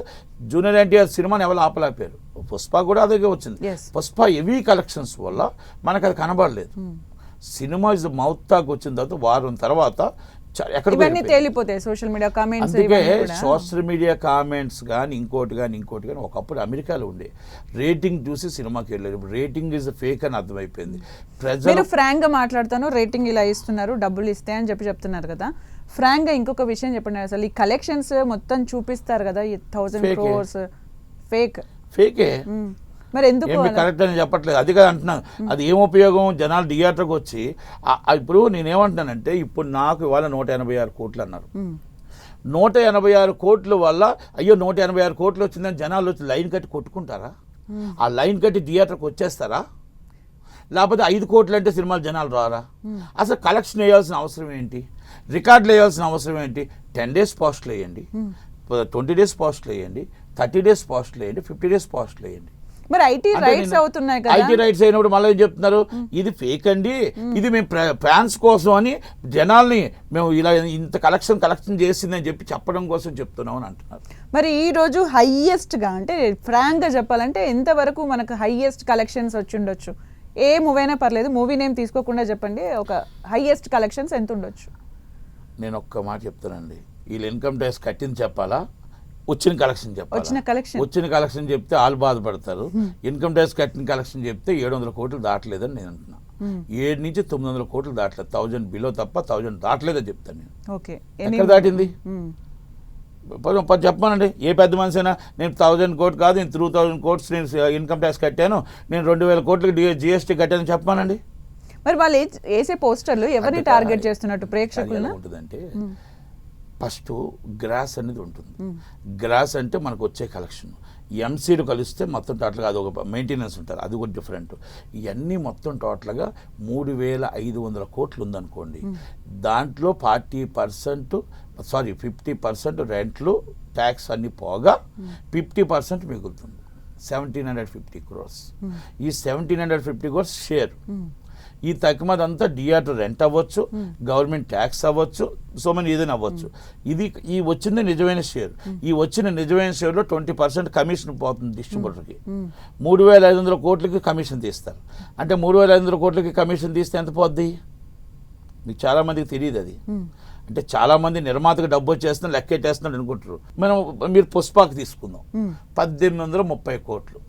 జూనియర్ ఎన్టీఆర్ సినిమాని ఎవరు ఆపలేపారు. పుష్ప కూడా అదే వచ్చింది. పుష్ప హెవీ కలెక్షన్స్ వల్ల మనకు అది కనబడలేదు. సినిమా ఇస్ మౌత్ టాక్ వచ్చిన తర్వాత వారం తర్వాత తేలిపోతాయి సోషల్ మీడియా కామెంట్స్. అందుకే సోషల్ మీడియా కామెంట్స్ కానీ ఇంకోటి కానీ ఒకప్పుడు అమెరికాలో ఉండే రేటింగ్ చూసి సినిమాకి వెళ్ళారు. ఇప్పుడు రేటింగ్ ఇస్ ఫేక్ అని అర్థమైపోయింది. మీరు ఫ్రాంక్ గా మాట్లాడతాను, రేటింగ్ ఇలా ఇస్తున్నారు, డబ్బులు ఇస్తే అని చెప్తున్నారు కదా. ఫ్రాంక్ గా ఇంకొక విషయం చెప్పండి, అసలు ఈ కలెక్షన్స్ మొత్తం చూపిస్తారు కదా, 1000 crores ఫేకే. మరి ఎందుకు కరెక్ట్ అని చెప్పట్లేదు, అది కదా అంటున్నాను. అది ఏం ఉపయోగం, జనాలు థియేటర్కి వచ్చి ఇప్పుడు నేనేమంటున్నానంటే ఇప్పుడు నాకు ఇవాళ 186 కోట్లు అన్నారు. 186 కోట్ల వల్ల అయ్యో 186 కోట్లు వచ్చిందని జనాలు వచ్చి లైన్ కట్టి కొట్టుకుంటారా? ఆ లైన్ కట్టి థియేటర్కి వచ్చేస్తారా? లేకపోతే 5 కోట్లు అంటే సినిమాలు జనాలు రారా? అసలు కలెక్షన్ వేయాల్సిన అవసరం ఏంటి? రికార్డులు వేయాల్సిన అవసరం ఏంటి? 10 days పోస్టులు వేయండి, 20 days పోస్టులు వేయండి, 30 days పోస్టులు వేయండి, 50 days పోస్టులు వేయండి. మరి ఐటీ రైట్స్ అవుతున్నాయి కదా. ఐటీ రైట్స్ అయినప్పుడు మళ్ళీ ఏం చెప్తున్నారు, ఇది ఫేక్ అండి, ఇది మేము ఫ్యాన్స్ కోసం అని జనాల్ని మేము ఇలా ఇంత కలెక్షన్ చేసిందని చెప్పడం కోసం చెప్తున్నాం అని అంటున్నారు. మరి ఈ రోజు హైయెస్ట్ గా అంటే ఫ్రాంక్ గా చెప్పాలంటే ఎంతవరకు మనకు హైయెస్ట్ కలెక్షన్స్ వచ్చి ఉండొచ్చు? ఏ మూవీ అయినా పర్లేదు, మూవీ నేమ్ తీసుకోకుండా చెప్పండి, ఒక హైయెస్ట్ కలెక్షన్స్ ఎంత ఉండొచ్చు? నేను ఒక్క మాట చెప్తానండి, వీళ్ళు ఇన్కమ్ ట్యాక్స్ కట్టింది చెప్పాలా, వచ్చిన కలెక్షన్ చెప్పాలి. వచ్చిన కలెక్షన్ చెప్తే వాళ్ళు బాధపడతారు. ఇన్కమ్ ట్యాక్స్ కట్టిన కలెక్షన్ చెప్తే 700 కోట్లు దాటలేదని నేను అంటున్నా. 7 నుంచి 900 కోట్లు దాటలేదు, 1000 బిలో తప్ప 1000 దాటలేదని చెప్తాను నేను. ఎక్కడ దాటింది? చెప్పానండి, ఏ పెద్ద మనిషి అయినా నేను 1000 కోట్లు కాదు, నేను 3000 కోట్స్ నేను ఇన్కమ్ ట్యాక్స్ కట్టాను, నేను 2000 కోట్లకి GST కట్టాను చెప్పానండి. మరి వాళ్ళు వేసే పోస్టర్లు ఎవరిని టార్గెట్ చేస్తున్నట్టు ప్రేక్షకులను ఉంటుందంటే ఫస్ట్ గ్రాస్ అనేది ఉంటుంది. గ్రాస్ అంటే మనకు వచ్చే కలెక్షన్, ఎంసీలు కలిస్తే మొత్తం టోటల్గా అది ఒక మెయింటెనెన్స్ ఉంటారు, అది కూడా డిఫరెంట్. ఇవన్నీ మొత్తం టోటల్గా 3500 కోట్లు ఉందనుకోండి. దాంట్లో 50% రెంట్లు ట్యాక్స్ అన్ని పోగా 50% మిగులుతుంది, 1750 crores. ఈ 1750 crores షేర్. ఈ తక్కువదంతా థియేటర్ రెంట్ అవ్వచ్చు, గవర్నమెంట్ ట్యాక్స్ అవ్వచ్చు, సో మనీ ఏదైనా అవ్వచ్చు. ఇది ఈ వచ్చింది నిజమైన షేర్. ఈ వచ్చిన నిజమైన షేర్లో 20% కమిషన్ పోతుంది డిస్ట్రిబ్యూటర్కి. 3500 కోట్లకి కమిషన్ తీస్తారు. అంటే 3500 కోట్లకి కమిషన్ తీస్తే ఎంత పోద్ది? మీకు చాలామందికి తెలియదు అది. అంటే చాలామంది నిర్మాతకు డబ్బు వచ్చేస్తున్నా లెక్కెట్టేస్తున్నాడు అనుకుంటారు. మీరు పుష్పాకి తీసుకుందాం, 1830 కోట్లు.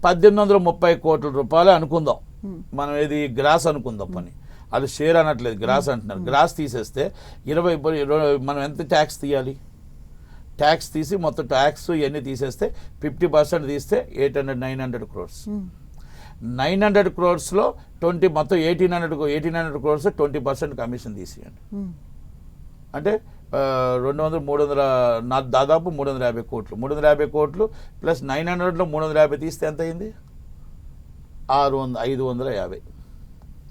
1830 కోట్ల రూపాయలు అనుకుందాం మనం, ఏది గ్రాస్ అనుకుందాం పని, అది షేర్ అనట్లేదు, గ్రాస్ అంటున్నారు. గ్రాస్ తీసేస్తే 20 మనం ఎంత ట్యాక్స్ తీయాలి? ట్యాక్స్ తీసి మొత్తం ట్యాక్స్ ఇవన్నీ తీసేస్తే 50% తీస్తే 900 crores. 900 crores-లో 20 మొత్తం 1800 crores 20% కమిషన్ తీసేయండి. అంటే 200 300 దాదాపు 350 కోట్లు. 350 కోట్లు ప్లస్ 900లో 350 తీస్తే ఎంత అయింది? 550.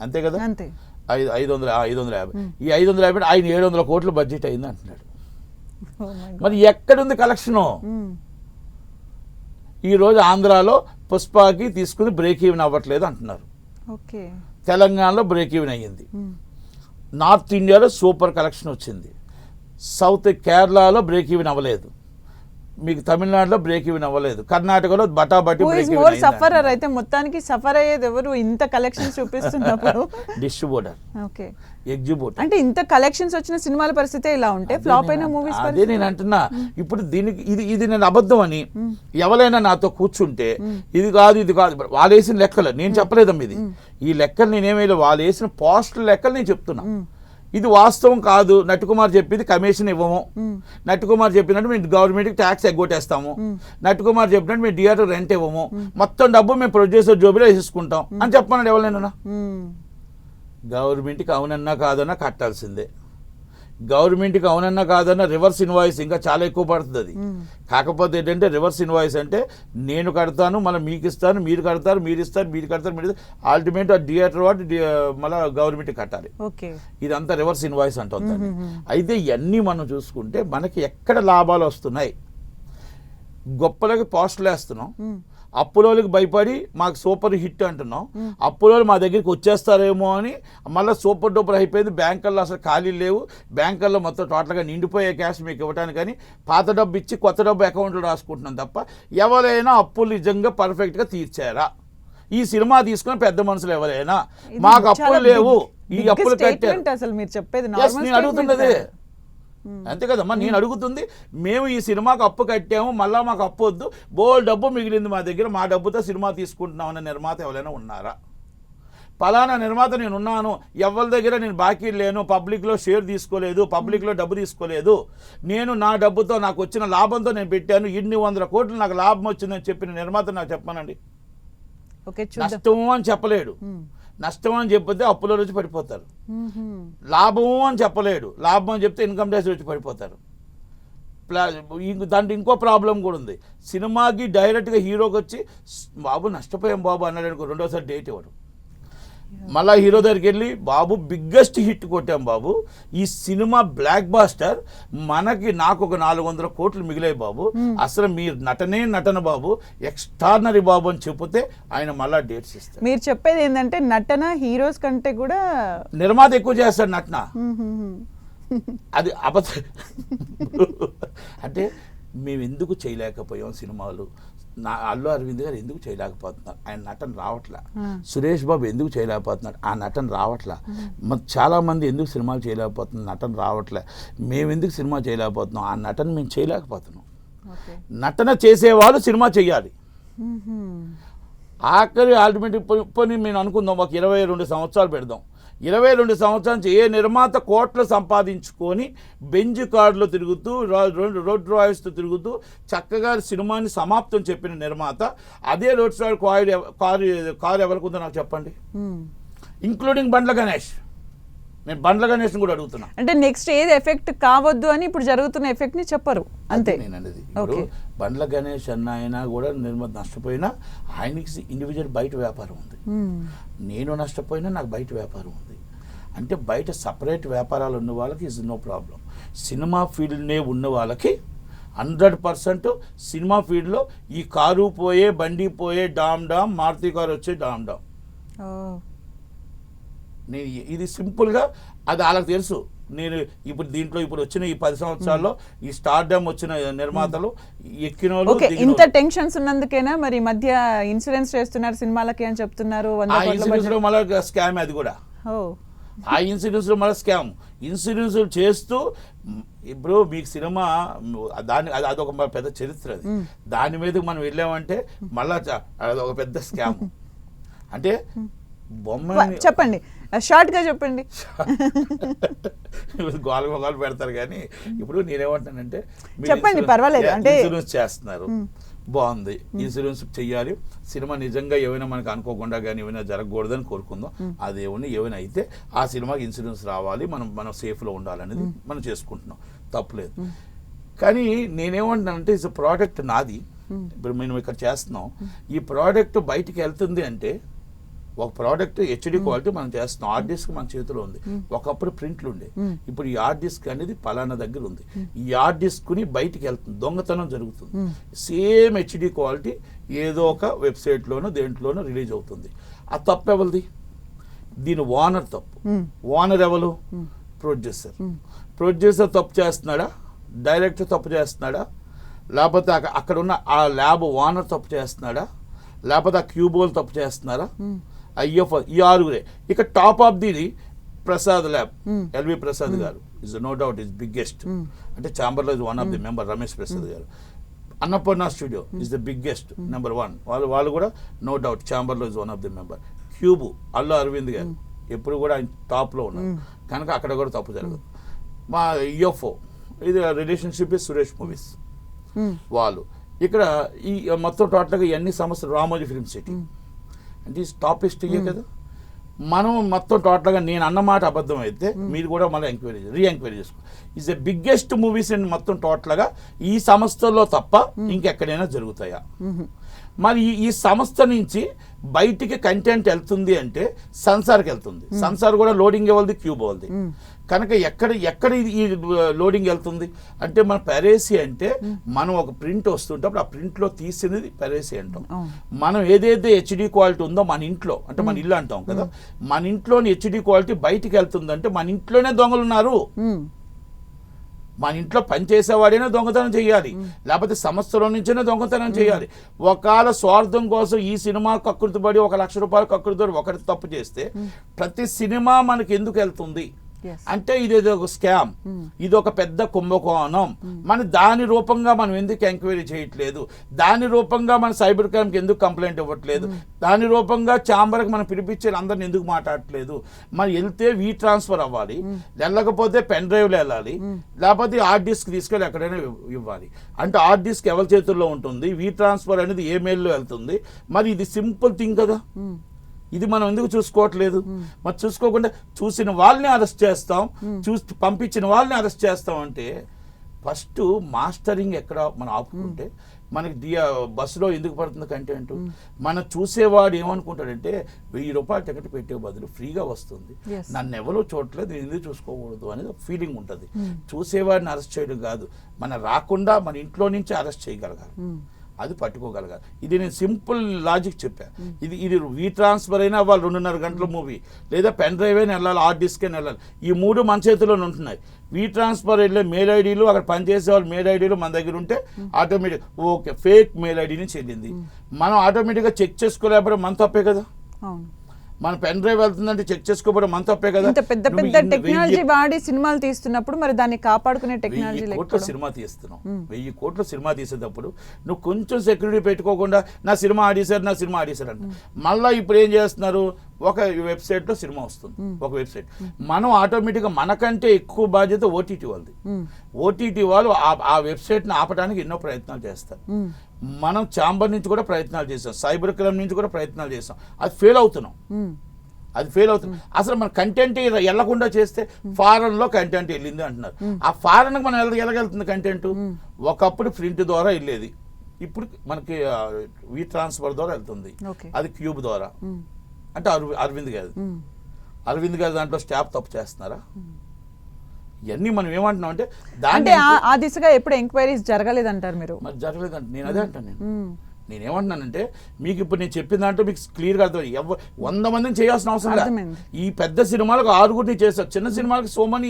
అంతే కదా? అంతే. 550. ఈ 550 ఆయన 700 కోట్లు బడ్జెట్ అయింది అంటున్నాడు. మరి ఎక్కడుంది కలెక్షను? ఈరోజు ఆంధ్రాలో పుష్పాకి తీసుకుని బ్రేక్ ఈవెన్ అవ్వట్లేదు అంటున్నారు. తెలంగాణలో బ్రేక్ ఈవెన్ అయ్యింది. నార్త్ ఇండియాలో సూపర్ కలెక్షన్ వచ్చింది. సౌత్ కేరళలో బ్రేక్ ఈవెన్ అవ్వలేదు. మీకు తమిళనాడులో బ్రేక్ ఈవెన్ అవ్వలేదు. కర్ణాటకలో బటాబట్టి సఫరర్. అయితే మొత్తానికి సఫర్ అయ్యేది ఎవరు? ఇంత కలెక్షన్స్ చూపిస్తున్నప్పుడు డిస్ట్రిబ్యూటర్, ఎగ్జిబ్యూటర్. అంటే ఇంత కలెక్షన్స్ వచ్చిన సినిమాల పరిస్థితి ఇలా ఉంటే ఫ్లాప్ అయిన మూవీస్. అదే నేను అంటున్నా. ఇప్పుడు దీనికి ఇది నేను అబద్ధం అని ఎవరైనా నాతో కూర్చుంటే ఇది కాదు వాళ్ళు వేసిన లెక్కలు నేను చెప్పలేదమ్మా. ఇది ఈ లెక్కలు నేనేమేయలేదు, వాళ్ళు వేసిన పోస్టుల లెక్కలు నేను చెప్తున్నా. ఇది వాస్తవం కాదు. నట్టుకుమార్ చెప్పింది కమిషన్ ఇవ్వము, నట్టుకుమార్ చెప్పినట్టు మేము గవర్నమెంట్కి ట్యాక్స్ ఎగ్గొట్టేస్తాము, నట్టుకుమార్ చెప్పినట్టు మేము థియేటర్ రెంట్ ఇవ్వము, మొత్తం డబ్బు మేము ప్రొడ్యూసర్ జోబిలో వేసేసుకుంటాం అని చెప్పమన్నాడు ఎవరైనా. గవర్నమెంట్కి అవునన్నా కాదన్నా కట్టాల్సిందే. గవర్నమెంట్కి అవునన్నా కాదన్నా రివర్స్ ఇన్వాయిస్ ఇంకా చాలా ఎక్కువ పడుతుంది అది. కాకపోతే ఏంటంటే రివర్స్ ఇన్వాయిస్ అంటే నేను కడతాను, మళ్ళీ మీకు ఇస్తాను, మీరు కడతారు, మీరు ఇస్తారు, మీరు కడతారు, మీరు అల్టిమేట్ థియేటర్ వాటి మళ్ళీ గవర్నమెంట్ కట్టాలి. ఇదంతా రివర్స్ ఇన్వాయిస్ అంటుంది. అయితే ఇవన్నీ మనం చూసుకుంటే మనకి ఎక్కడ లాభాలు వస్తున్నాయి? గొప్పలకి పోస్టులు వేస్తున్నాం, అప్పులోళ్ళకి భయపడి మాకు సూపర్ హిట్ అంటున్నాం, అప్పులోళ్ళు మా దగ్గరికి వచ్చేస్తారేమో అని మళ్ళీ సూపర్ డూపర్ అయిపోయింది. బ్యాంకర్లో అసలు ఖాళీ లేవు, బ్యాంకర్లో మొత్తం టోటల్గా నిండిపోయే క్యాష్ మీకు ఇవ్వడానికి కానీ పాత డబ్బు ఇచ్చి కొత్త డబ్బు అకౌంట్లో రాసుకుంటున్నాం తప్ప ఎవరైనా అప్పులు నిజంగా పర్ఫెక్ట్గా తీర్చారా? ఈ సినిమా తీసుకుని పెద్ద మనుషులు ఎవరైనా మాకు అప్పులు లేవు, ఈ అప్పులు కట్టారు అసలు మీరు చెప్పేది నేను అడుగుతున్నది అంతే కదమ్మా. నేను అడుగుతుంది, మేము ఈ సినిమాకు అప్పు కట్టాము, మళ్ళీ మాకు అప్పు వద్దు, బోల్ డబ్బు మిగిలింది మా దగ్గర, మా డబ్బుతో సినిమా తీసుకుంటున్నాం అనే నిర్మాత ఎవరైనా ఉన్నారా? పలానా నిర్మాత నేను ఉన్నాను, ఎవరి దగ్గర నేను బాకీ లేను, పబ్లిక్లో షేర్ తీసుకోలేదు, పబ్లిక్లో డబ్బు తీసుకోలేదు, నేను నా డబ్బుతో నాకు వచ్చిన లాభంతో నేను పెట్టాను, ఇన్ని 100 కోట్లు నాకు లాభం వచ్చిందని చెప్పిన నిర్మాత నాకు చెప్పానండి. నష్టము అని చెప్పలేడు, నష్టం అని చెప్పితే అప్పులో వచ్చి పడిపోతారు. లాభము అని చెప్పలేడు, లాభం అని చెప్తే ఇన్కమ్ ట్యాక్స్ వచ్చి పడిపోతారు. దాంట్లో ఇంకో ప్రాబ్లం కూడా ఉంది. సినిమాకి డైరెక్ట్గా హీరోకి వచ్చి బాబు నష్టపోయాం బాబు అన్నాడు అనుకో, రెండోసారి డేట్ ఇవ్వడు. మళ్ళా హీరో దగ్గరికి వెళ్ళి బాబు బిగ్గెస్ట్ హిట్ కొట్టాం బాబు, ఈ సినిమా బ్లాక్ బాస్టర్, నాకు ఒక 400 కోట్లు మిగిలాయి బాబు, అసలు మీరు నటన బాబు, ఎక్స్ట్రాడినరీ బాబు అని చెప్తే ఆయన మళ్ళా డేట్స్ ఇస్తారు. మీరు చెప్పేది ఏంటంటే నటన హీరోస్ కంటే కూడా నిర్మాత ఎక్కువ చేస్తాడు నటన. అది అబద్ధం. అంటే మేము ఎందుకు చేయలేకపోయాం సినిమాలు? అల్లు అరవింద్ గారు ఎందుకు చేయలేకపోతున్నారు? ఆయన నటన రావట్లా. సురేష్ బాబు ఎందుకు చేయలేకపోతున్నాడు? ఆ నటన రావట్లా. చాలా మంది ఎందుకు సినిమాలు చేయలేకపోతున్నారు? నటన రావట్లే. మేము ఎందుకు సినిమా చేయలేకపోతున్నాం? ఆ నటన మేము చేయలేకపోతున్నాం. నటన చేసేవాళ్ళు సినిమా చెయ్యాలి. ఆఖరి ఆల్టిమేట్ పోనీ మేము అనుకుందాం, ఒక 22 సంవత్సరాలు పెడదాం, 22 సంవత్సరాల నుంచి ఏ నిర్మాత కోట్లు సంపాదించుకొని బెంజ్ కార్డులో తిరుగుతూ రోడ్ రాయల్స్తో తిరుగుతూ చక్కగా సినిమాని సమాప్తం చెప్పిన నిర్మాత అదే రోడ్ రాయల్ కారు ఎవరికి ఉందో నాకు చెప్పండి, ఇంక్లూడింగ్ బండ్ల గణేష్. నేను బండ్ల గణేష్ని కూడా అడుగుతున్నా. అంటే నెక్స్ట్ ఏది ఎఫెక్ట్ కావద్దు అని ఇప్పుడు జరుగుతున్న ఎఫెక్ట్ ని చెప్పరు అంతే. నేను అనేది ఇప్పుడు బండ్ల గణేష్ అన్న అయినా కూడా నిర్మాత నష్టపోయినా ఆయనకి ఇండివిజువల్ బయట వ్యాపారం ఉంది, నేను నష్టపోయినా నాకు బయట వ్యాపారం ఉంది. అంటే బయట సపరేట్ వ్యాపారాలు ఉన్న వాళ్ళకి ఇస్ నో ప్రాబ్లం. సినిమా ఫీల్డ్నే ఉన్న వాళ్ళకి 100% సినిమా ఫీల్డ్లో ఈ కారు పోయే బండి పోయే డామ్ డామ్, మారుతి కారు వచ్చే డామ్ డామ్. నేను ఇది సింపుల్గా అది వాళ్ళకి తెలుసు. నేను ఇప్పుడు దీంట్లో ఇప్పుడు వచ్చిన ఈ 10 సంవత్సరాల్లో ఈ స్టార్డమ్ వచ్చిన నిర్మాతలు ఎక్కిన వాళ్ళు ఇంత టెన్షన్స్ ఉన్నందుకేనా మరి మధ్య ఇన్సూరెన్స్ చేస్తున్నారు సినిమాలకి అని చెప్తున్నారు. ఇన్సూరెన్స్ లో మళ్ళీ స్కామ్ అది కూడా. ఆ ఇన్సూరెన్స్ లో మళ్ళీ స్కామ్. ఇన్సూరెన్స్ చేస్తూ ఇప్పుడు మీకు సినిమా అదొక పెద్ద చరిత్ర. అది దాని మీదకి మనం వెళ్ళామంటే మళ్ళా అదొక పెద్ద స్కామ్. అంటే బొమ్మ చెప్పండి, షార్ట్ గా చెప్పండి. గోలు పెడతారు కానీ ఇప్పుడు నేనేమంటానంటే చెప్పండి, పర్వాలేదు. అంటే ఇన్సూరెన్స్ చేస్తున్నారు, బాగుంది, ఇన్సూరెన్స్ చెయ్యాలి. సినిమా నిజంగా ఏమైనా మనకు అనుకోకుండా కానీ ఏమైనా జరగకూడదని కోరుకుందాం. అదేమన్నా ఏమైనా అయితే ఆ సినిమాకి ఇన్సూరెన్స్ రావాలి, మనం సేఫ్లో ఉండాలనేది మనం చేసుకుంటున్నాం, తప్పులేదు. కానీ నేనేమంటున్నానంటే ఇట్స్ ప్రోడక్ట్ నాది. ఇప్పుడు మేము ఇక్కడ చేస్తున్నాం, ఈ ప్రోడక్ట్ బయటికి వెళ్తుంది అంటే ఒక ప్రోడక్ట్ హెచ్డి క్వాలిటీ మనం చేస్తున్నాం. హార్డ్ డిస్క్ మన చేతిలో ఉంది. ఒకప్పుడు ప్రింట్లు ఉండే, ఇప్పుడు ఈ హార్డ్ డిస్క్ అనేది పలానా దగ్గర ఉంది. ఈ హార్డ్ డిస్క్ని బయటికి వెళ్తుంది, దొంగతనం జరుగుతుంది. సేమ్ హెచ్డి క్వాలిటీ ఏదో ఒక వెబ్సైట్లోనో దేంట్లోనో రిలీజ్ అవుతుంది. ఆ తప్పు ఎవరిది? దీని ఓనర్ తప్పు. ఓనర్ ఎవరు? ప్రొడ్యూసర్. ప్రొడ్యూసర్ తప్పు చేస్తున్నాడా, డైరెక్టర్ తప్పు చేస్తున్నాడా, లేకపోతే అక్కడ ఉన్న ఆ ల్యాబ్ ఓనర్ తప్పు చేస్తున్నాడా, లేకపోతే ఆ క్యూబోల్ తప్పు చేస్తున్నారా? ఐఎఫ్ ఈ ఆరుగురే. ఇక top of the Prasad lab, LV Prasad garu is no doubt is biggest. అంటే ఛాంబర్లో is one of the member. Ramesh Prasad garu Annapurna studio is the biggest number 1. వాళ్ళు కూడా నో డౌట్ ఛాంబర్లో is one of the member. క్యూబు అల్లు అరవింద్ గారు ఎప్పుడు కూడా ఆయన టాప్లో ఉన్నారు కనుక అక్కడ కూడా తప్పు జరగదు. మా ఈఎఫ్ఓ ఇది రిలేషన్షిప్ ఇస్ సురేష్ మూవీస్ వాళ్ళు. ఇక్కడ ఈ మొత్తం టోటల్గా ఇవన్నీ సమస్యలు రామోజీ ఫిల్మ్ సిటీ అంటే టాపెస్ట్ కదా. మనం మొత్తం టోటల్గా నేను అన్నమాట అబద్ధం అయితే మీరు కూడా మళ్ళీ రీఎంక్వైరీ చేసుకో. Is the biggest movies and మొత్తం టోటల్గా ఈ సంస్థల్లో తప్ప ఇంకెక్కడైనా జరుగుతాయా? మరి ఈ సంస్థ నుంచి బయటికి కంటెంట్ వెళ్తుంది అంటే సెన్సార్కి వెళ్తుంది. సెన్సార్ కూడా లోడింగ్ ఇవ్వాలి, క్యూబ్ ఇవ్వాలి. కనుక ఎక్కడ ఈ లోడింగ్ వెళ్తుంది అంటే మన పెరేసి అంటే మనం ఒక ప్రింట్ వస్తుంటప్పుడు ఆ ప్రింట్లో తీసినది పెరేసి అంటాం. మనం ఏదైతే హెచ్డి క్వాలిటీ ఉందో మన ఇంట్లో అంటే మన ఇల్లు అంటాం కదా, మన ఇంట్లోని హెచ్డి క్వాలిటీ బయటికి వెళ్తుందంటే మన ఇంట్లోనే దొంగలు ఉన్నారు. మన ఇంట్లో పనిచేసేవాడైనా దొంగతనం చేయాలి, లేకపోతే సంస్థల నుంచైనా దొంగతనం చేయాలి. ఒకవేళ స్వార్థం కోసం ఈ సినిమా కక్కుర్తిపడి 1 లక్ష రూపాయలు కక్కుర్తితో ఒకటి తప్పు చేస్తే ప్రతి సినిమా మనకి ఎందుకు వెళ్తుంది అంటే ఇది ఒక స్కామ్, ఇది ఒక పెద్ద కుంభకోణం. దాని రూపంగా మనం ఎందుకు ఎంక్వైరీ చేయట్లేదు, దాని రూపంగా మన సైబర్ క్రైమ్కి ఎందుకు కంప్లైంట్ ఇవ్వట్లేదు, దాని రూపంగా ఛాంబర్కి మనం పిలిపించే అందరిని ఎందుకు మాట్లాడట్లేదు. వెళ్తే వీ ట్రాన్స్ఫర్ అవ్వాలి, వెళ్ళకపోతే పెన్ డ్రైవ్లో వెళ్ళాలి, లేకపోతే హార్డ్ డిస్క్ తీసుకెళ్ళి ఎక్కడైనా ఇవ్వాలి. అంటే హార్డ్ డిస్క్ ఎవరి చేతుల్లో ఉంటుంది, వీ ట్రాన్స్ఫర్ అనేది ఏ మెయిల్లో వెళ్తుంది. ఇది సింపుల్ థింగ్ కదా. ఇది మనం ఎందుకు చూసుకోవట్లేదు? చూసుకోకుండా చూసిన వాళ్ళని అరెస్ట్ చేస్తాం, పంపించిన వాళ్ళని అరెస్ట్ చేస్తాం. అంటే ఫస్ట్ మాస్టరింగ్ ఎక్కడ మనం ఆపుకుంటే మనకి బస్సులో ఎందుకు పడుతుంది కంటెంట్? మనం చూసేవాడు ఏమనుకుంటాడంటే 1000 రూపాయలు టికెట్ పెట్టే బదులు ఫ్రీగా వస్తుంది, నన్ను ఎవరో చూడట్లేదు, నేను ఎందుకు చూసుకోకూడదు అనేది ఫీలింగ్ ఉంటుంది. చూసేవాడిని అరెస్ట్ చేయడం కాదు, రాకుండా మన ఇంట్లో నుంచి అరెస్ట్ చేయగలగాలి, అది పట్టుకోగలగాలి. ఇది నేను సింపుల్ లాజిక్ చెప్పాను. ఇది వీ ట్రాన్స్ఫర్ అయినా వాళ్ళు 2.5 గంటల మూవీ, లేదా పెన్ డ్రైవ్ అయినా వెళ్ళాలి, హార్డ్ డిస్క్ అయినా వెళ్ళాలి. ఈ 3 మన చేతిలోనే ఉంటున్నాయి. వీ ట్రాన్స్ఫర్ వెళ్ళే మెయిల్ ఐడీలు, అక్కడ పనిచేసే వాళ్ళు మెయిల్ ఐడీలు మన దగ్గర ఉంటే automatic okay fake mail ID నుంచి వెళ్ళింది. మనం ఆటోమేటిక్గా చెక్ చేసుకోలేకపోతే మన తప్పే కదా. మన పెన్ డ్రైవ్ వెళ్తుందంటే చెక్ చేసుకోవడం మన తప్పే కదా. ఇంత పెద్ద పెద్ద టెక్నాలజీ వాడి సినిమాలు తీస్తున్నప్పుడు మరి దాన్ని కాపాడుకునే టెక్నాలజీ 1000 కోట్ల సినిమా తీస్తున్నావు. 1000 కోట్ల సినిమా తీసేటప్పుడు నువ్వు కొంచెం సెక్యూరిటీ పెట్టుకోకుండా నా సినిమా ఆడేశారు అంట. మళ్ళీ ఇప్పుడు ఏం చేస్తున్నారు, ఒక వెబ్సైట్లో సినిమా వస్తుంది, ఒక వెబ్సైట్. మనం ఆటోమేటిక్గా మనకంటే ఎక్కువ బాధ్యత ఓటీటీ వాళ్ళది. ఓటీటీ వాళ్ళు ఆ వెబ్సైట్ని ఆపడానికి ఎన్నో ప్రయత్నాలు చేస్తారు. మనం ఛాంబర్ నుంచి కూడా ప్రయత్నాలు చేసాం, సైబర్ క్రైమ్ నుంచి కూడా ప్రయత్నాలు చేసాం. అది ఫెయిల్ అవుతున్నాం. అసలు మన కంటెంట్ వెళ్లకుండా చేస్తే ఫారెన్లో కంటెంట్ వెళ్ళింది అంటున్నారు. ఆ ఫారెన్కి మనం ఎలాగెళ్తుంది కంటెంట్? ఒకప్పుడు ప్రింట్ ద్వారా వెళ్ళేది, ఇప్పుడు మనకి వీ ట్రాన్స్ఫర్ ద్వారా వెళ్తుంది. అది క్యూబ్ ద్వారా. అంటే అరవింద్ గారి దాంట్లో స్టాఫ్ తప్పు చేస్తున్నారా? ఇవన్నీ మనం ఏమంటున్నాం అంటే దాంట్లో ఆ దిశగా ఎప్పుడు ఎంక్వైరీస్ జరగలేదంటారు మీరు? మరి జరగలేదంట. నేను అదే అంటాను. నేనేమంటున్నానంటే మీకు ఇప్పుడు నేను చెప్పిన దాంట్లో మీకు క్లియర్గా అర్థం. 100 మందిని చేయాల్సిన అవసరం లేదు. ఈ పెద్ద సినిమాలకు 6గురిని చేస్తారు, చిన్న సినిమాలకు సో మనీ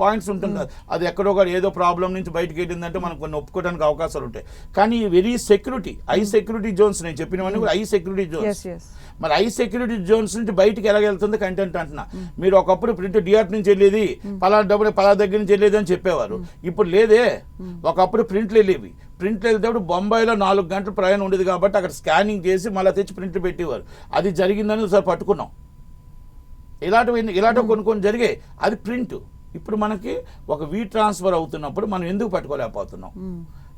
పాయింట్స్ ఉంటుంది. అది ఎక్కడో ఏదో ప్రాబ్లం నుంచి బయటకు వెళ్ళిందంటే మనం కొన్ని ఒప్పుకోవడానికి అవకాశాలు ఉంటాయి. కానీ very security, high security zones, నేను చెప్పినవన్నీ కూడా హై సెక్యూరిటీ జోన్స్. మరి హై సెక్యూరిటీ జోన్స్ నుంచి బయటికి ఎలాగెళ్తుంది కంటెంట్ అంటున్నా. మీరు ఒకప్పుడు ప్రింట్ డిఆర్ నుంచి వెళ్ళేది, పలానా దగ్గర నుంచి వెళ్ళేది అని చెప్పేవారు. ఇప్పుడు లేదే. ఒకప్పుడు ప్రింట్లు వెళ్ళేవి. ప్రింట్లు వెళ్తేప్పుడు బొంబాయిలో 4 గంటల ప్రయాణం ఉండేది కాబట్టి అక్కడ స్కానింగ్ చేసి మళ్ళీ తెచ్చి ప్రింట్లు పెట్టేవారు. అది జరిగిందని ఒకసారి పట్టుకున్నాం. ఇలాంటివి కొన్ని జరిగాయి. అది ప్రింట్. ఇప్పుడు మనకి ఒక వీ ట్రాన్స్ఫర్ అవుతున్నప్పుడు మనం ఎందుకు పట్టుకోలేకపోతున్నాం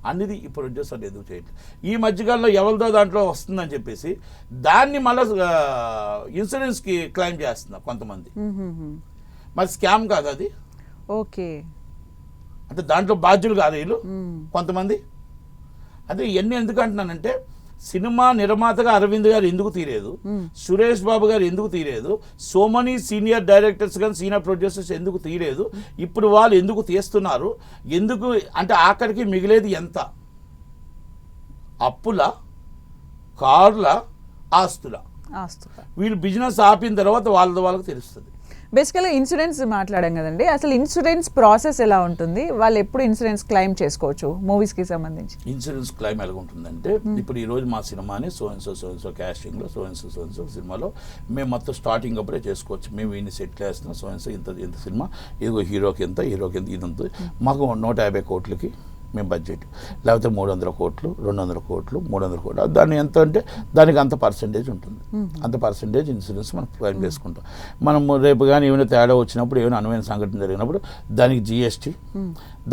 అనేది ఈ ప్రొడ్యూసర్లు ఎందుకు చేయట్లేదు. ఈ మధ్యకాలంలో ఎవరిదో దాంట్లో వస్తుందని చెప్పేసి దాన్ని మళ్ళీ ఇన్సూరెన్స్కి క్లెయిమ్ చేస్తున్నారు కొంతమంది. మరి స్కామ్ కాదు అది. ఓకే, అంటే దాంట్లో బాధ్యులు కాదు వీళ్ళు కొంతమంది. అదే ఇవన్నీ ఎందుకు అంటున్నానంటే, సినిమా నిర్మాతగా అరవింద్ గారు ఎందుకు తీరేదు, సురేష్ బాబు గారు ఎందుకు తీరేదు, సో మనీ సీనియర్ డైరెక్టర్స్ కానీ సీనియర్ ప్రొడ్యూసర్స్ ఎందుకు తీరేదు, ఇప్పుడు వాళ్ళు ఎందుకు తీస్తున్నారు, ఎందుకు అంటే ఆఖరికి మిగిలేది ఎంత? అప్పుల, కార్ల, ఆస్తుల. వీళ్ళు బిజినెస్ ఆపిన తర్వాత వాళ్ళకి తెలుస్తుంది. బేసికల్గా ఇన్సూరెన్స్ మాట్లాడాం కదండి, అసలు ఇన్సూరెన్స్ ప్రాసెస్ ఎలా ఉంటుంది? వాళ్ళు ఎప్పుడు ఇన్సూరెన్స్ క్లెయిమ్ చేసుకోవచ్చు మూవీస్కి సంబంధించి? ఇన్సూరెన్స్ క్లెయిమ్ ఎలా ఉంటుందంటే, ఇప్పుడు ఈ రోజు మా సినిమాని సో క్యాస్టింగ్లో సో సినిమాలో మేము మొత్తం స్టార్టింగ్ అప్పుడే చేసుకోవచ్చు. మేము ఇన్ని సెటిల్ చేస్తున్నాం, ఇంత సినిమా, ఇదిగో హీరోకి ఎంత ఇది ఉంటుంది. మాకు 150 కోట్లకి మేము బడ్జెట్, లేకపోతే 300 కోట్లు, 200 కోట్లు, 300 కోట్లు. దాన్ని ఎంత అంటే దానికి అంత పర్సంటేజ్ ఉంటుంది. అంత పర్సంటేజ్ ఇన్సూరెన్స్ మనం క్లెయిమ్ చేసుకుంటాం. మనం రేపు కానీ ఏమైనా తేడా వచ్చినప్పుడు, ఏమైనా అనువైన సంఘటన జరిగినప్పుడు దానికి జిఎస్టీ,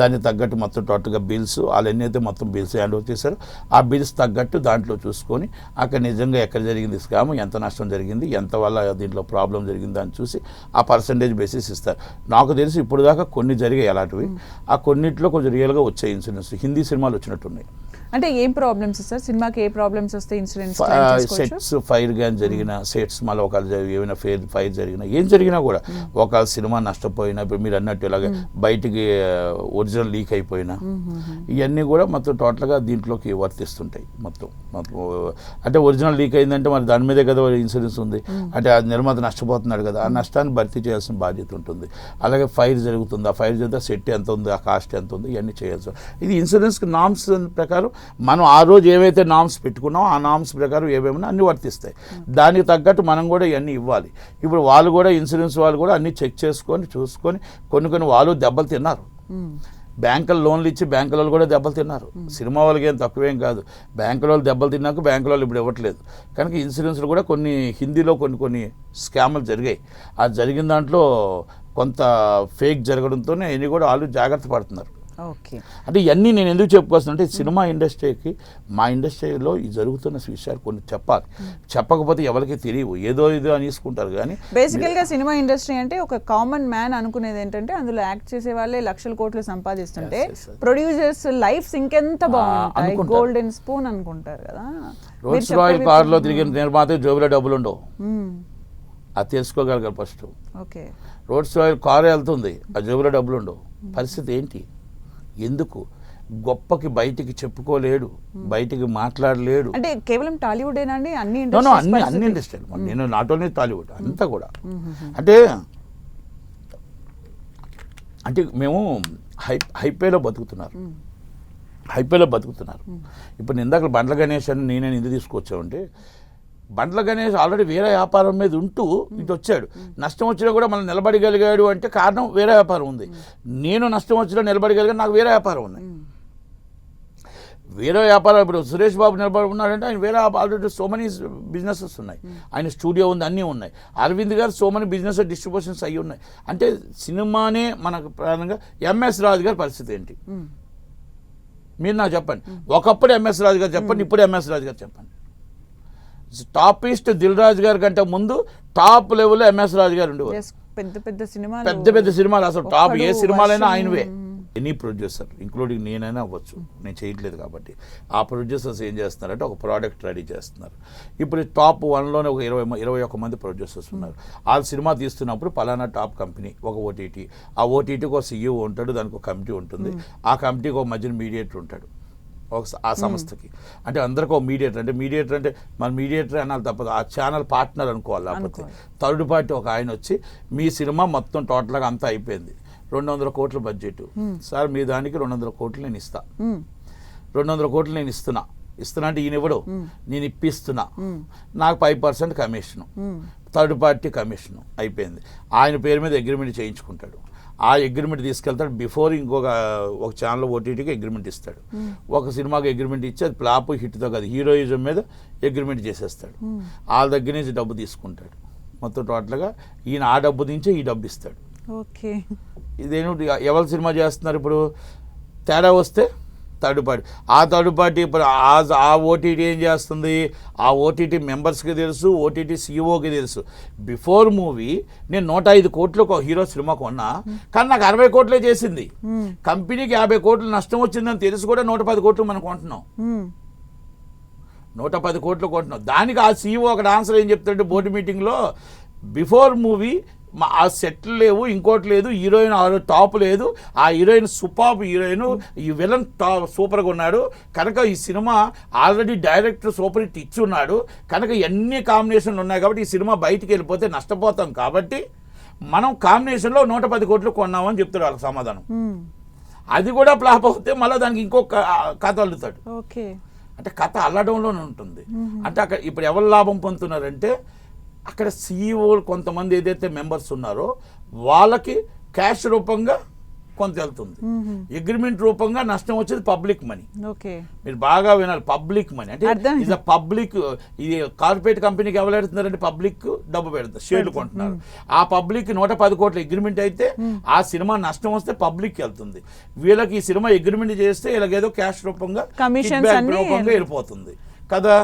దానికి తగ్గట్టు మొత్తం టోటల్గా బిల్స్, వాళ్ళు ఎన్నైతే మొత్తం బిల్స్ హ్యాండ్ ఓవర్ చేశారో ఆ బిల్స్ తగ్గట్టు దాంట్లో చూసుకొని అక్కడ నిజంగా ఎక్కడ జరిగింది స్కామ్, ఎంత నష్టం జరిగింది, ఎంత వల్ల దీంట్లో ప్రాబ్లం జరిగింది అని చూసి ఆ పర్సంటేజ్ బేసిస్ ఇస్తారు. నాకు తెలిసి ఇప్పుడు దాకా కొన్ని జరిగాయి అలాంటివి. ఆ కొన్నిట్లో కొంచెం రియల్గా వచ్చాయి ఇన్సూరెన్స్. హిందీ సినిమాలు వచ్చినట్టున్నాయి. అంటే ఏం ప్రాబ్లమ్స్ సార్ సినిమాకి? ఏ ప్రాబ్లమ్స్ వస్తే ఇన్సూరెన్స్? సెట్స్ ఫైర్ కానీ జరిగిన, సెట్స్ మళ్ళీ ఒకళ్ళు ఏమైనా ఫైర్ జరిగినా, ఏం జరిగినా కూడా ఒక సినిమా నష్టపోయినా, ఇప్పుడు మీరు అన్నట్టు ఇలాగే బయటికి ఒరిజినల్ లీక్ అయిపోయినా, ఇవన్నీ కూడా మొత్తం టోటల్గా దీంట్లోకి వర్తిస్తుంటాయి. మొత్తం అంటే ఒరిజినల్ లీక్ అయిందంటే మరి దాని మీదే కదా ఇన్సూరెన్స్ ఉంది. అంటే ఆ నిర్మాత నష్టపోతున్నాడు కదా, ఆ నష్టాన్ని భర్తీ చేయాల్సిన బాధ్యత ఉంటుంది. అలాగే ఫైర్ జరుగుతుంది, ఆ ఫైర్ జరిగితే సెట్ ఎంత ఉంది, ఆ కాస్ట్ ఎంత ఉంది, ఇవన్నీ చేయాల్సి. ఇది ఇన్సూరెన్స్కి నామ్స్ ప్రకారం మనం ఆ రోజు ఏవైతే నామ్స్ పెట్టుకున్నామో ఆ నామ్స్ ప్రకారం ఏవేమైనా అన్నీ వర్తిస్తాయి. దానికి తగ్గట్టు మనం కూడా ఇవన్నీ ఇవ్వాలి. ఇప్పుడు వాళ్ళు కూడా ఇన్సూరెన్స్ వాళ్ళు కూడా అన్నీ చెక్ చేసుకొని చూసుకొని కొన్ని వాళ్ళు దెబ్బలు తిన్నారు. బ్యాంకులు లోన్లు ఇచ్చి బ్యాంకుల వాళ్ళు కూడా దెబ్బలు తిన్నారు. సినిమా వాళ్ళకి ఏం తక్కువేం కాదు. బ్యాంకుల వాళ్ళు దెబ్బలు తిన్నాక బ్యాంకుల వాళ్ళు ఇప్పుడు ఇవ్వట్లేదు. కనుక ఇన్సూరెన్స్లు కూడా కొన్ని హిందీలో కొన్ని స్కామ్లు జరిగాయి. ఆ జరిగిన దాంట్లో కొంత ఫేక్ జరగడంతోనే ఇవి కూడా వాళ్ళు జాగ్రత్త పడుతున్నారు. ఓకే, అంటే ఇవన్నీ నేను ఎందుకు చెప్పుకొస్తాను అంటే, సినిమా ఇండస్ట్రీకి, మా ఇండస్ట్రీలో ఈ జరుగుతున్న విషయాలు కొన్ని చెప్పాలి. చెప్పకపోతే ఎవరికి తెలియవు, ఏదో అనేసుకుంటారు. కానీ బేసికల్గా సినిమా ఇండస్ట్రీ అంటే ఒక కామన్ మ్యాన్ అనుకునేది ఏంటంటే, అందులో యాక్ట్ చేసే వాళ్ళే లక్షల కోట్లు సంపాదిస్తుంటే ప్రొడ్యూసర్స్ లైఫ్స్ ఇంకెంత బాగుంటాయి, గోల్డెన్ స్పూన్ అనుకుంటారు కదా. రోల్స్ రాయల్ కార్లో తిరిగిన నిర్మాత జోబులో డబ్బులు ఉండవు, అది తెలుసుకోగలగాలి first. Okay, Rolls Royce car వెళ్తుంది, ఆ జోబులో డబ్బులు ఉండవు. పరిస్థితి ఏంటి? ఎందుకు? గొప్పకి బయటికి చెప్పుకోలేడు, బయటికి మాట్లాడలేడు. అంటే కేవలం టాలీవుడ్ ఏనండి? అన్ని ఇండస్ట్రీలు, నేను నాట్ ఓన్లీ టాలీవుడ్, అంతా కూడా. అంటే మేము హైపేలో బతుకుతున్నారు. ఇప్పుడు ఇందాక బండ్ల గణేష్ అని నేనే ఎందుకు తీసుకొచ్చామంటే, బండ్ల గణేష్ ఆల్రెడీ వేరే వ్యాపారం మీద ఉంటూ ఇటు వచ్చాడు. నష్టం వచ్చినా కూడా మనం నిలబడగలిగాడు అంటే కారణం వేరే వ్యాపారం ఉంది. నేను నష్టం వచ్చినా నిలబడగలిగాను, నాకు వేరే వ్యాపారం ఉంది. వేరే వ్యాపారం ఇప్పుడు సురేష్ బాబు నిలబడి ఉన్నాడంటే ఆయన వేరే ఆల్రెడీ సో మెనీ బిజినెసెస్ ఉన్నాయి, ఆయన స్టూడియో ఉంది, అన్నీ ఉన్నాయి. అరవింద్ గారు సో మెనీ బిజినెస్ డిస్ట్రిబ్యూషన్స్ అయ్యి ఉన్నాయి. అంటే సినిమానే మనకు ప్రధానంగా ఎంఎస్ రాజు గారి పరిస్థితి ఏంటి మీరు నాకు చెప్పండి. ఒకప్పుడు ఎంఎస్ రాజు గారు చెప్పండి, ఇప్పుడు ఎంఎస్ రాజు గారు చెప్పండి. టాపిస్ట్ దిల్ రాజు గారి కంటే ముందు టాప్ లెవెల్లో ఎంఎస్ రాజు గారు ఉండేవారు. పెద్ద పెద్ద సినిమాలు అసలు టాప్ ఏ సినిమాలైనా ఆయనవే. ఎనీ ప్రొడ్యూసర్ ఇంక్లూడింగ్ నేనైనా అవ్వచ్చు, నేను చేయట్లేదు కాబట్టి. ఆ ప్రొడ్యూసర్స్ ఏం చేస్తున్నారంటే ఒక ప్రోడక్ట్ రెడీ చేస్తున్నారు. ఇప్పుడు టాప్ 1లోనే ఒక 21 మంది ప్రొడ్యూసర్స్ ఉన్నారు. ఆ సినిమా తీస్తున్నప్పుడు పలానా టాప్ కంపెనీ ఒక ఓటీటీ, ఆ ఓటీటీకి ఒక సీఈఓ ఉంటాడు, దానికి ఒక కమిటీ ఉంటుంది, ఆ కమిటీకి ఒక మధ్యన మీడియేటర్ ఉంటాడు ఆ సంస్థకి. అంటే అందరికీ ఒక మీడియేటర్, అంటే మన మీడియేటర్ అనాలి తప్పదు, ఆ ఛానల్ పార్ట్నర్ అనుకోవాలి. లేకపోతే థర్డ్ పార్టీ ఒక ఆయన వచ్చి మీ సినిమా మొత్తం టోటల్గా అంతా అయిపోయింది, 200 కోట్ల బడ్జెట్ సార్, మీ దానికి 200 కోట్లు నేను ఇస్తా, 200 కోట్లు నేను ఇస్తున్నా అంటే ఈయన ఇవ్వడు, నేను ఇప్పిస్తున్నా, నాకు 5% కమిషను, థర్డ్ పార్టీ కమిషను అయిపోయింది. ఆయన పేరు మీద అగ్రిమెంట్ చేయించుకుంటాడు. ఆ అగ్రిమెంట్ తీసుకెళ్తాడు. బిఫోర్ ఒక ఛానల్ ఓటీటీకి అగ్రిమెంట్ ఇస్తాడు. ఒక సినిమాకి అగ్రిమెంట్ ఇచ్చి అది ఫ్లాప్ హిట్తో కాదు, హీరోయిజం మీద అగ్రిమెంట్ చేసేస్తాడు. వాళ్ళ దగ్గర నుంచి డబ్బు తీసుకుంటాడు. మొత్తం టోటల్గా ఈయన ఆ డబ్బు నుంచి ఈ డబ్బు ఇస్తాడు. ఓకే, ఇదేంటి ఎవరు సినిమా చేస్తున్నారు ఇప్పుడు, తేడా వస్తే థర్డ్ పార్టీ. ఆ థర్డ్ పార్టీ ఇప్పుడు ఆ ఓటీటీ ఏం చేస్తుంది, ఆ ఓటీటీ మెంబర్స్కి తెలుసు, ఓటీటీ సీఈఓకి తెలుసు. బిఫోర్ మూవీ నేను 105 కోట్లు ఒక హీరో సినిమా కొన్నా, కానీ నాకు 60 కోట్లే చేసింది. కంపెనీకి 50 కోట్లు నష్టం వచ్చిందని తెలిసి కూడా 110 కోట్లు మనం కొంటున్నాం, 110 కోట్లు కొంటున్నాం. దానికి ఆ సీఈఓ ఒక ఆన్సర్ ఏం చెప్తాడు బోర్డు మీటింగ్లో, బిఫోర్ మూవీ ఆ సెట్లు లేవు, ఇంకోటి లేదు, హీరోయిన్ టాప్ లేదు, ఆ హీరోయిన్ సూపర్ హీరోయిన్, ఈ విలన్ సూపర్గా ఉన్నాడు కనుక ఈ cinema already director super hit ఇచ్చి ఉన్నాడు కనుక ఎన్ని కాంబినేషన్లు ఉన్నాయి కాబట్టి ఈ సినిమా బయటికి వెళ్ళిపోతే నష్టపోతాం కాబట్టి మనం కాంబినేషన్లో 110 కోట్లు కొన్నామని చెప్తాడు వాళ్ళకి సమాధానం. అది కూడా ఫ్లాప్ అవుతే మళ్ళీ దానికి ఇంకొక కథ అల్లుతాడు. ఓకే, అంటే కథ అల్లడంలోనే ఉంటుంది. అంటే అక్కడ ఇప్పుడు ఎవరు లాభం పొందుతున్నారంటే అక్కడ సీఈఓలు కొంతమంది ఏదైతే మెంబర్స్ ఉన్నారో వాళ్ళకి క్యాష్ రూపంగా కొంత వెళ్తుంది, అగ్రిమెంట్ రూపంగా నష్టం వచ్చేది పబ్లిక్ మనీ. ఓకే, మీరు బాగా వినాలి, పబ్లిక్ మనీ అంటే ఇది పబ్లిక్. ఇది కార్పొరేట్ కంపెనీకి ఎవరు పెడుతున్నారంటే పబ్లిక్ డబ్బు పెడతారు, షేర్లు కొంటున్నారు. ఆ పబ్లిక్ 110 కోట్ల అగ్రిమెంట్ అయితే ఆ సినిమా నష్టం వస్తే పబ్లిక్ వెళ్తుంది. వీళ్ళకి ఈ సినిమా అగ్రిమెంట్ చేస్తే ఇలాగేదో క్యాష్ రూపంగా రూపంగా వెళ్ళిపోతుంది కదా.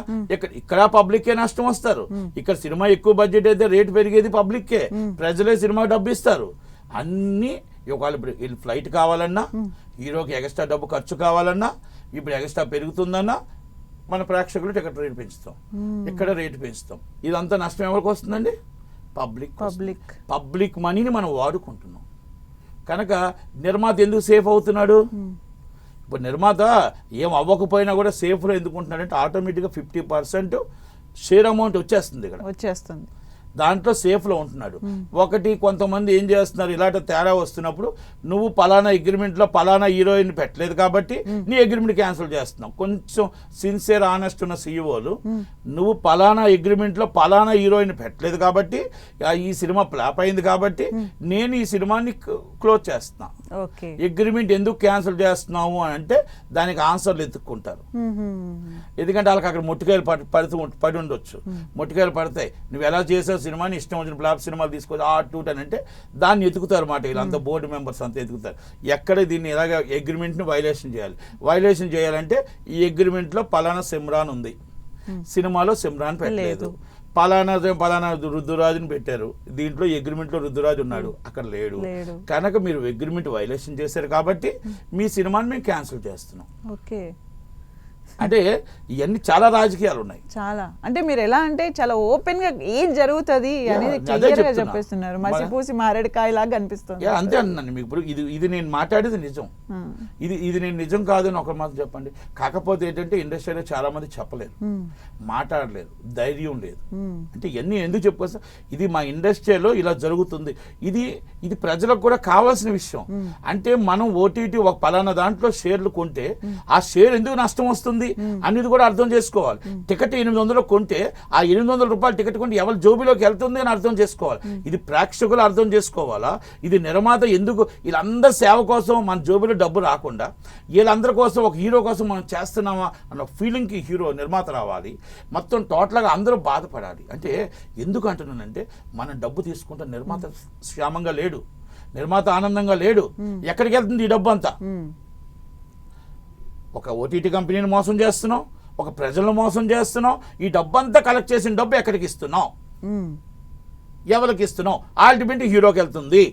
ఇక్కడ పబ్లిక్కే నష్టం వస్తారు. ఇక్కడ సినిమా ఎక్కువ బడ్జెట్ అయితే రేటు పెరిగేది పబ్లిక్కే, ప్రజలే సినిమా డబ్బు ఇస్తారు. అన్నీ ఒకవేళ ఇప్పుడు వీళ్ళు ఫ్లైట్ కావాలన్నా, హీరోకి ఎక్స్ట్రా డబ్బు ఖర్చు కావాలన్నా, ఇప్పుడు ఎక్స్ట్రా పెరుగుతుందన్నా మన ప్రేక్షకులు టికెట్ రేటు పెంచుతాం, ఇక్కడ రేటు పెంచుతాం. ఇదంతా నష్టం ఎవరికి వస్తుందండి, పబ్లిక్ మనీని మనం వాడుకుంటున్నాం. కనుక నిర్మాత ఎందుకు సేఫ్ అవుతున్నాడు, ఇప్పుడు నిర్మాత ఏం అవ్వకపోయినా కూడా సేఫ్లో ఎందుకుంటున్నాడంటే ఆటోమేటిక్గా 50% షేర్ అమౌంట్ వచ్చేస్తుంది, దాంట్లో సేఫ్లో ఉంటున్నాడు. ఒకటి కొంతమంది ఏం చేస్తున్నారు, ఇలాంటి తేడా వస్తున్నప్పుడు నువ్వు పలానా అగ్రిమెంట్లో పలానా హీరోయిన్ పెట్టలేదు కాబట్టి నీ అగ్రిమెంట్ క్యాన్సిల్ చేస్తున్నావు. కొంచెం సిన్సియర్ ఆనెస్ట్ ఉన్న సీఈఓలు నువ్వు పలానా అగ్రిమెంట్లో పలానా హీరోయిన్ పెట్టలేదు కాబట్టి ఈ సినిమా ఫ్లాప్ అయింది కాబట్టి నేను ఈ సినిమాని క్లోజ్ చేస్తున్నా, అగ్రిమెంట్ ఎందుకు క్యాన్సిల్ చేస్తున్నావు అని అంటే దానికి ఆన్సర్లు ఎత్తుక్కుంటారు. ఎందుకంటే వాళ్ళకి అక్కడ మొట్టికాయలు పడి ఉండొచ్చు, మొట్టికాయలు పడతాయి, నువ్వు ఎలా చేసావు సినిమాని, ఇష్టం వచ్చిన ఫ్లాప్ సినిమాలు తీసుకొని అని అంటే దాన్ని ఎతుకుతారు అన్నమాట. వీళ్ళంతా బోర్డు మెంబర్స్ అంతా ఎతుకుతారు. ఎక్కడ దీన్ని ఎలాగ అగ్రిమెంట్ని వైలేషన్ చేయాలంటే ఈ అగ్రిమెంట్లో పలానా సిమ్రాన్ ఉంది, సినిమాలో సిమ్రాన్ పెట్టలేదు, పలానా రుద్దురాజుని పెట్టారు, దీంట్లో అగ్రిమెంట్లో రుద్దురాజు ఉన్నాడు, అక్కడ లేడు కనుక మీరు అగ్రిమెంట్ వైలేషన్ చేశారు కాబట్టి మీ సినిమాని మేము క్యాన్సిల్ చేస్తున్నాం. ఓకే, అంటే ఇవన్నీ చాలా రాజకీయాలు ఉన్నాయి. చాలా అంటే మీరు ఎలా అంటే చాలా ఓపెన్ గా ఏం జరుగుతుంది అనేది క్లియర్ గా చెప్పేస్తున్నారు, మసిపూసి మారేడుకాయ లాగా అనిపిస్తుంది. అంతే అన్నాను మీకు. ఇప్పుడు ఇది నేను మాట్లాడేది నిజం, ఇది నేను నిజం కాదు అని ఒక మాట చెప్పండి. కాకపోతే ఏంటంటే ఇండస్ట్రీలో చాలా మంది చెప్పలేరు, మాట్లాడలేరు, ధైర్యం లేదు. అంటే ఇవన్నీ ఎందుకు చెప్పుకొస్తా, ఇది మా ఇండస్ట్రీలో ఇలా జరుగుతుంది, ఇది ప్రజలకు కూడా కావాల్సిన విషయం. అంటే మనం ఓటీటీ ఒక పలానా దాంట్లో షేర్లు కొంటే ఆ షేర్ ఎందుకు నష్టం వస్తుంది, వెళ్తుంది అనేది కూడా అర్థం చేసుకోవాలి. టికెట్ 800 కొంటే ఆ 800 రూపాయల టికెట్ కొంటే ఎవరి జోబిలోకి వెళ్తుంది అని అర్థం చేసుకోవాలి. ఇది ప్రేక్షకులు అర్థం చేసుకోవాలా, ఇది నిర్మాత ఎందుకు వీళ్ళందరి సేవ కోసం మన జోబిలో డబ్బు రాకుండా వీళ్ళందరి కోసం ఒక హీరో కోసం మనం చేస్తున్నామా అన్న ఫీలింగ్కి నిర్మాత రావాలి. మొత్తం టోటల్గా అందరూ బాధపడాలి. అంటే ఎందుకు అంటున్నానంటే మనం డబ్బు తీసుకుంటే నిర్మాత క్షేమంగా లేడు, నిర్మాత ఆనందంగా లేడు. ఎక్కడికి వెళ్తుంది ఈ డబ్బు అంతా? ఒక ఓటీటీ కంపెనీని మోసం చేస్తున్నాం, ఒక ప్రజలను మోసం చేస్తున్నాం. ఈ డబ్బు అంతా కలెక్ట్ చేసిన డబ్బు ఎక్కడికి ఇస్తున్నాం, ఎవరికి ఇస్తున్నాం? అల్టిమేట్ హీరోకి వెళ్తుంది,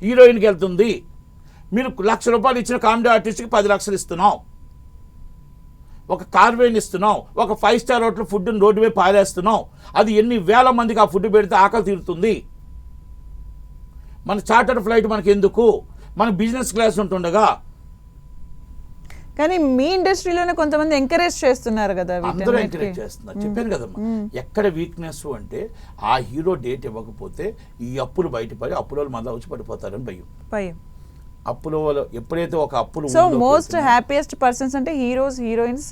హీరోయిన్కి వెళ్తుంది. మీరు ₹1,00,000 ఇచ్చిన కామెడీ ఆర్టిస్ట్కి 10 లక్షలు ఇస్తున్నాం, ఒక కార్వేన్ ఇస్తున్నాం, ఒక 5 స్టార్ హోటల్ ఫుడ్ని రోడ్డు మీద పారేస్తున్నాం. అది ఎన్ని వేల మందికి ఆ ఫుడ్ పెడితే ఆకలి తీరుతుంది? మన చార్టర్ ఫ్లైట్ మనకి ఎందుకు? మన బిజినెస్ క్లాస్ ఉంటుండగా. కానీ మీ ఇండస్ట్రీలోనే కొంతమంది ఎంకరేజ్ చేస్తున్నారు కదా. అందరూ ఎంకరేజ్ చేస్తున్నారు. చెప్పాను కదమ్మా, ఎక్కడ వీక్నెస్ అంటే ఆ హీరో డేట్ ఇవ్వకపోతే ఈ అప్పులు బయటపడి అప్పుల మళ్ళీ వచ్చి పడిపోతారని భయం. అప్పుల ఎప్పుడైతే ఒక అప్పులు సో మోస్ట్ హ్యాపీయెస్ట్ పర్సన్స్ అంటే హీరోస్, హీరోయిన్స్,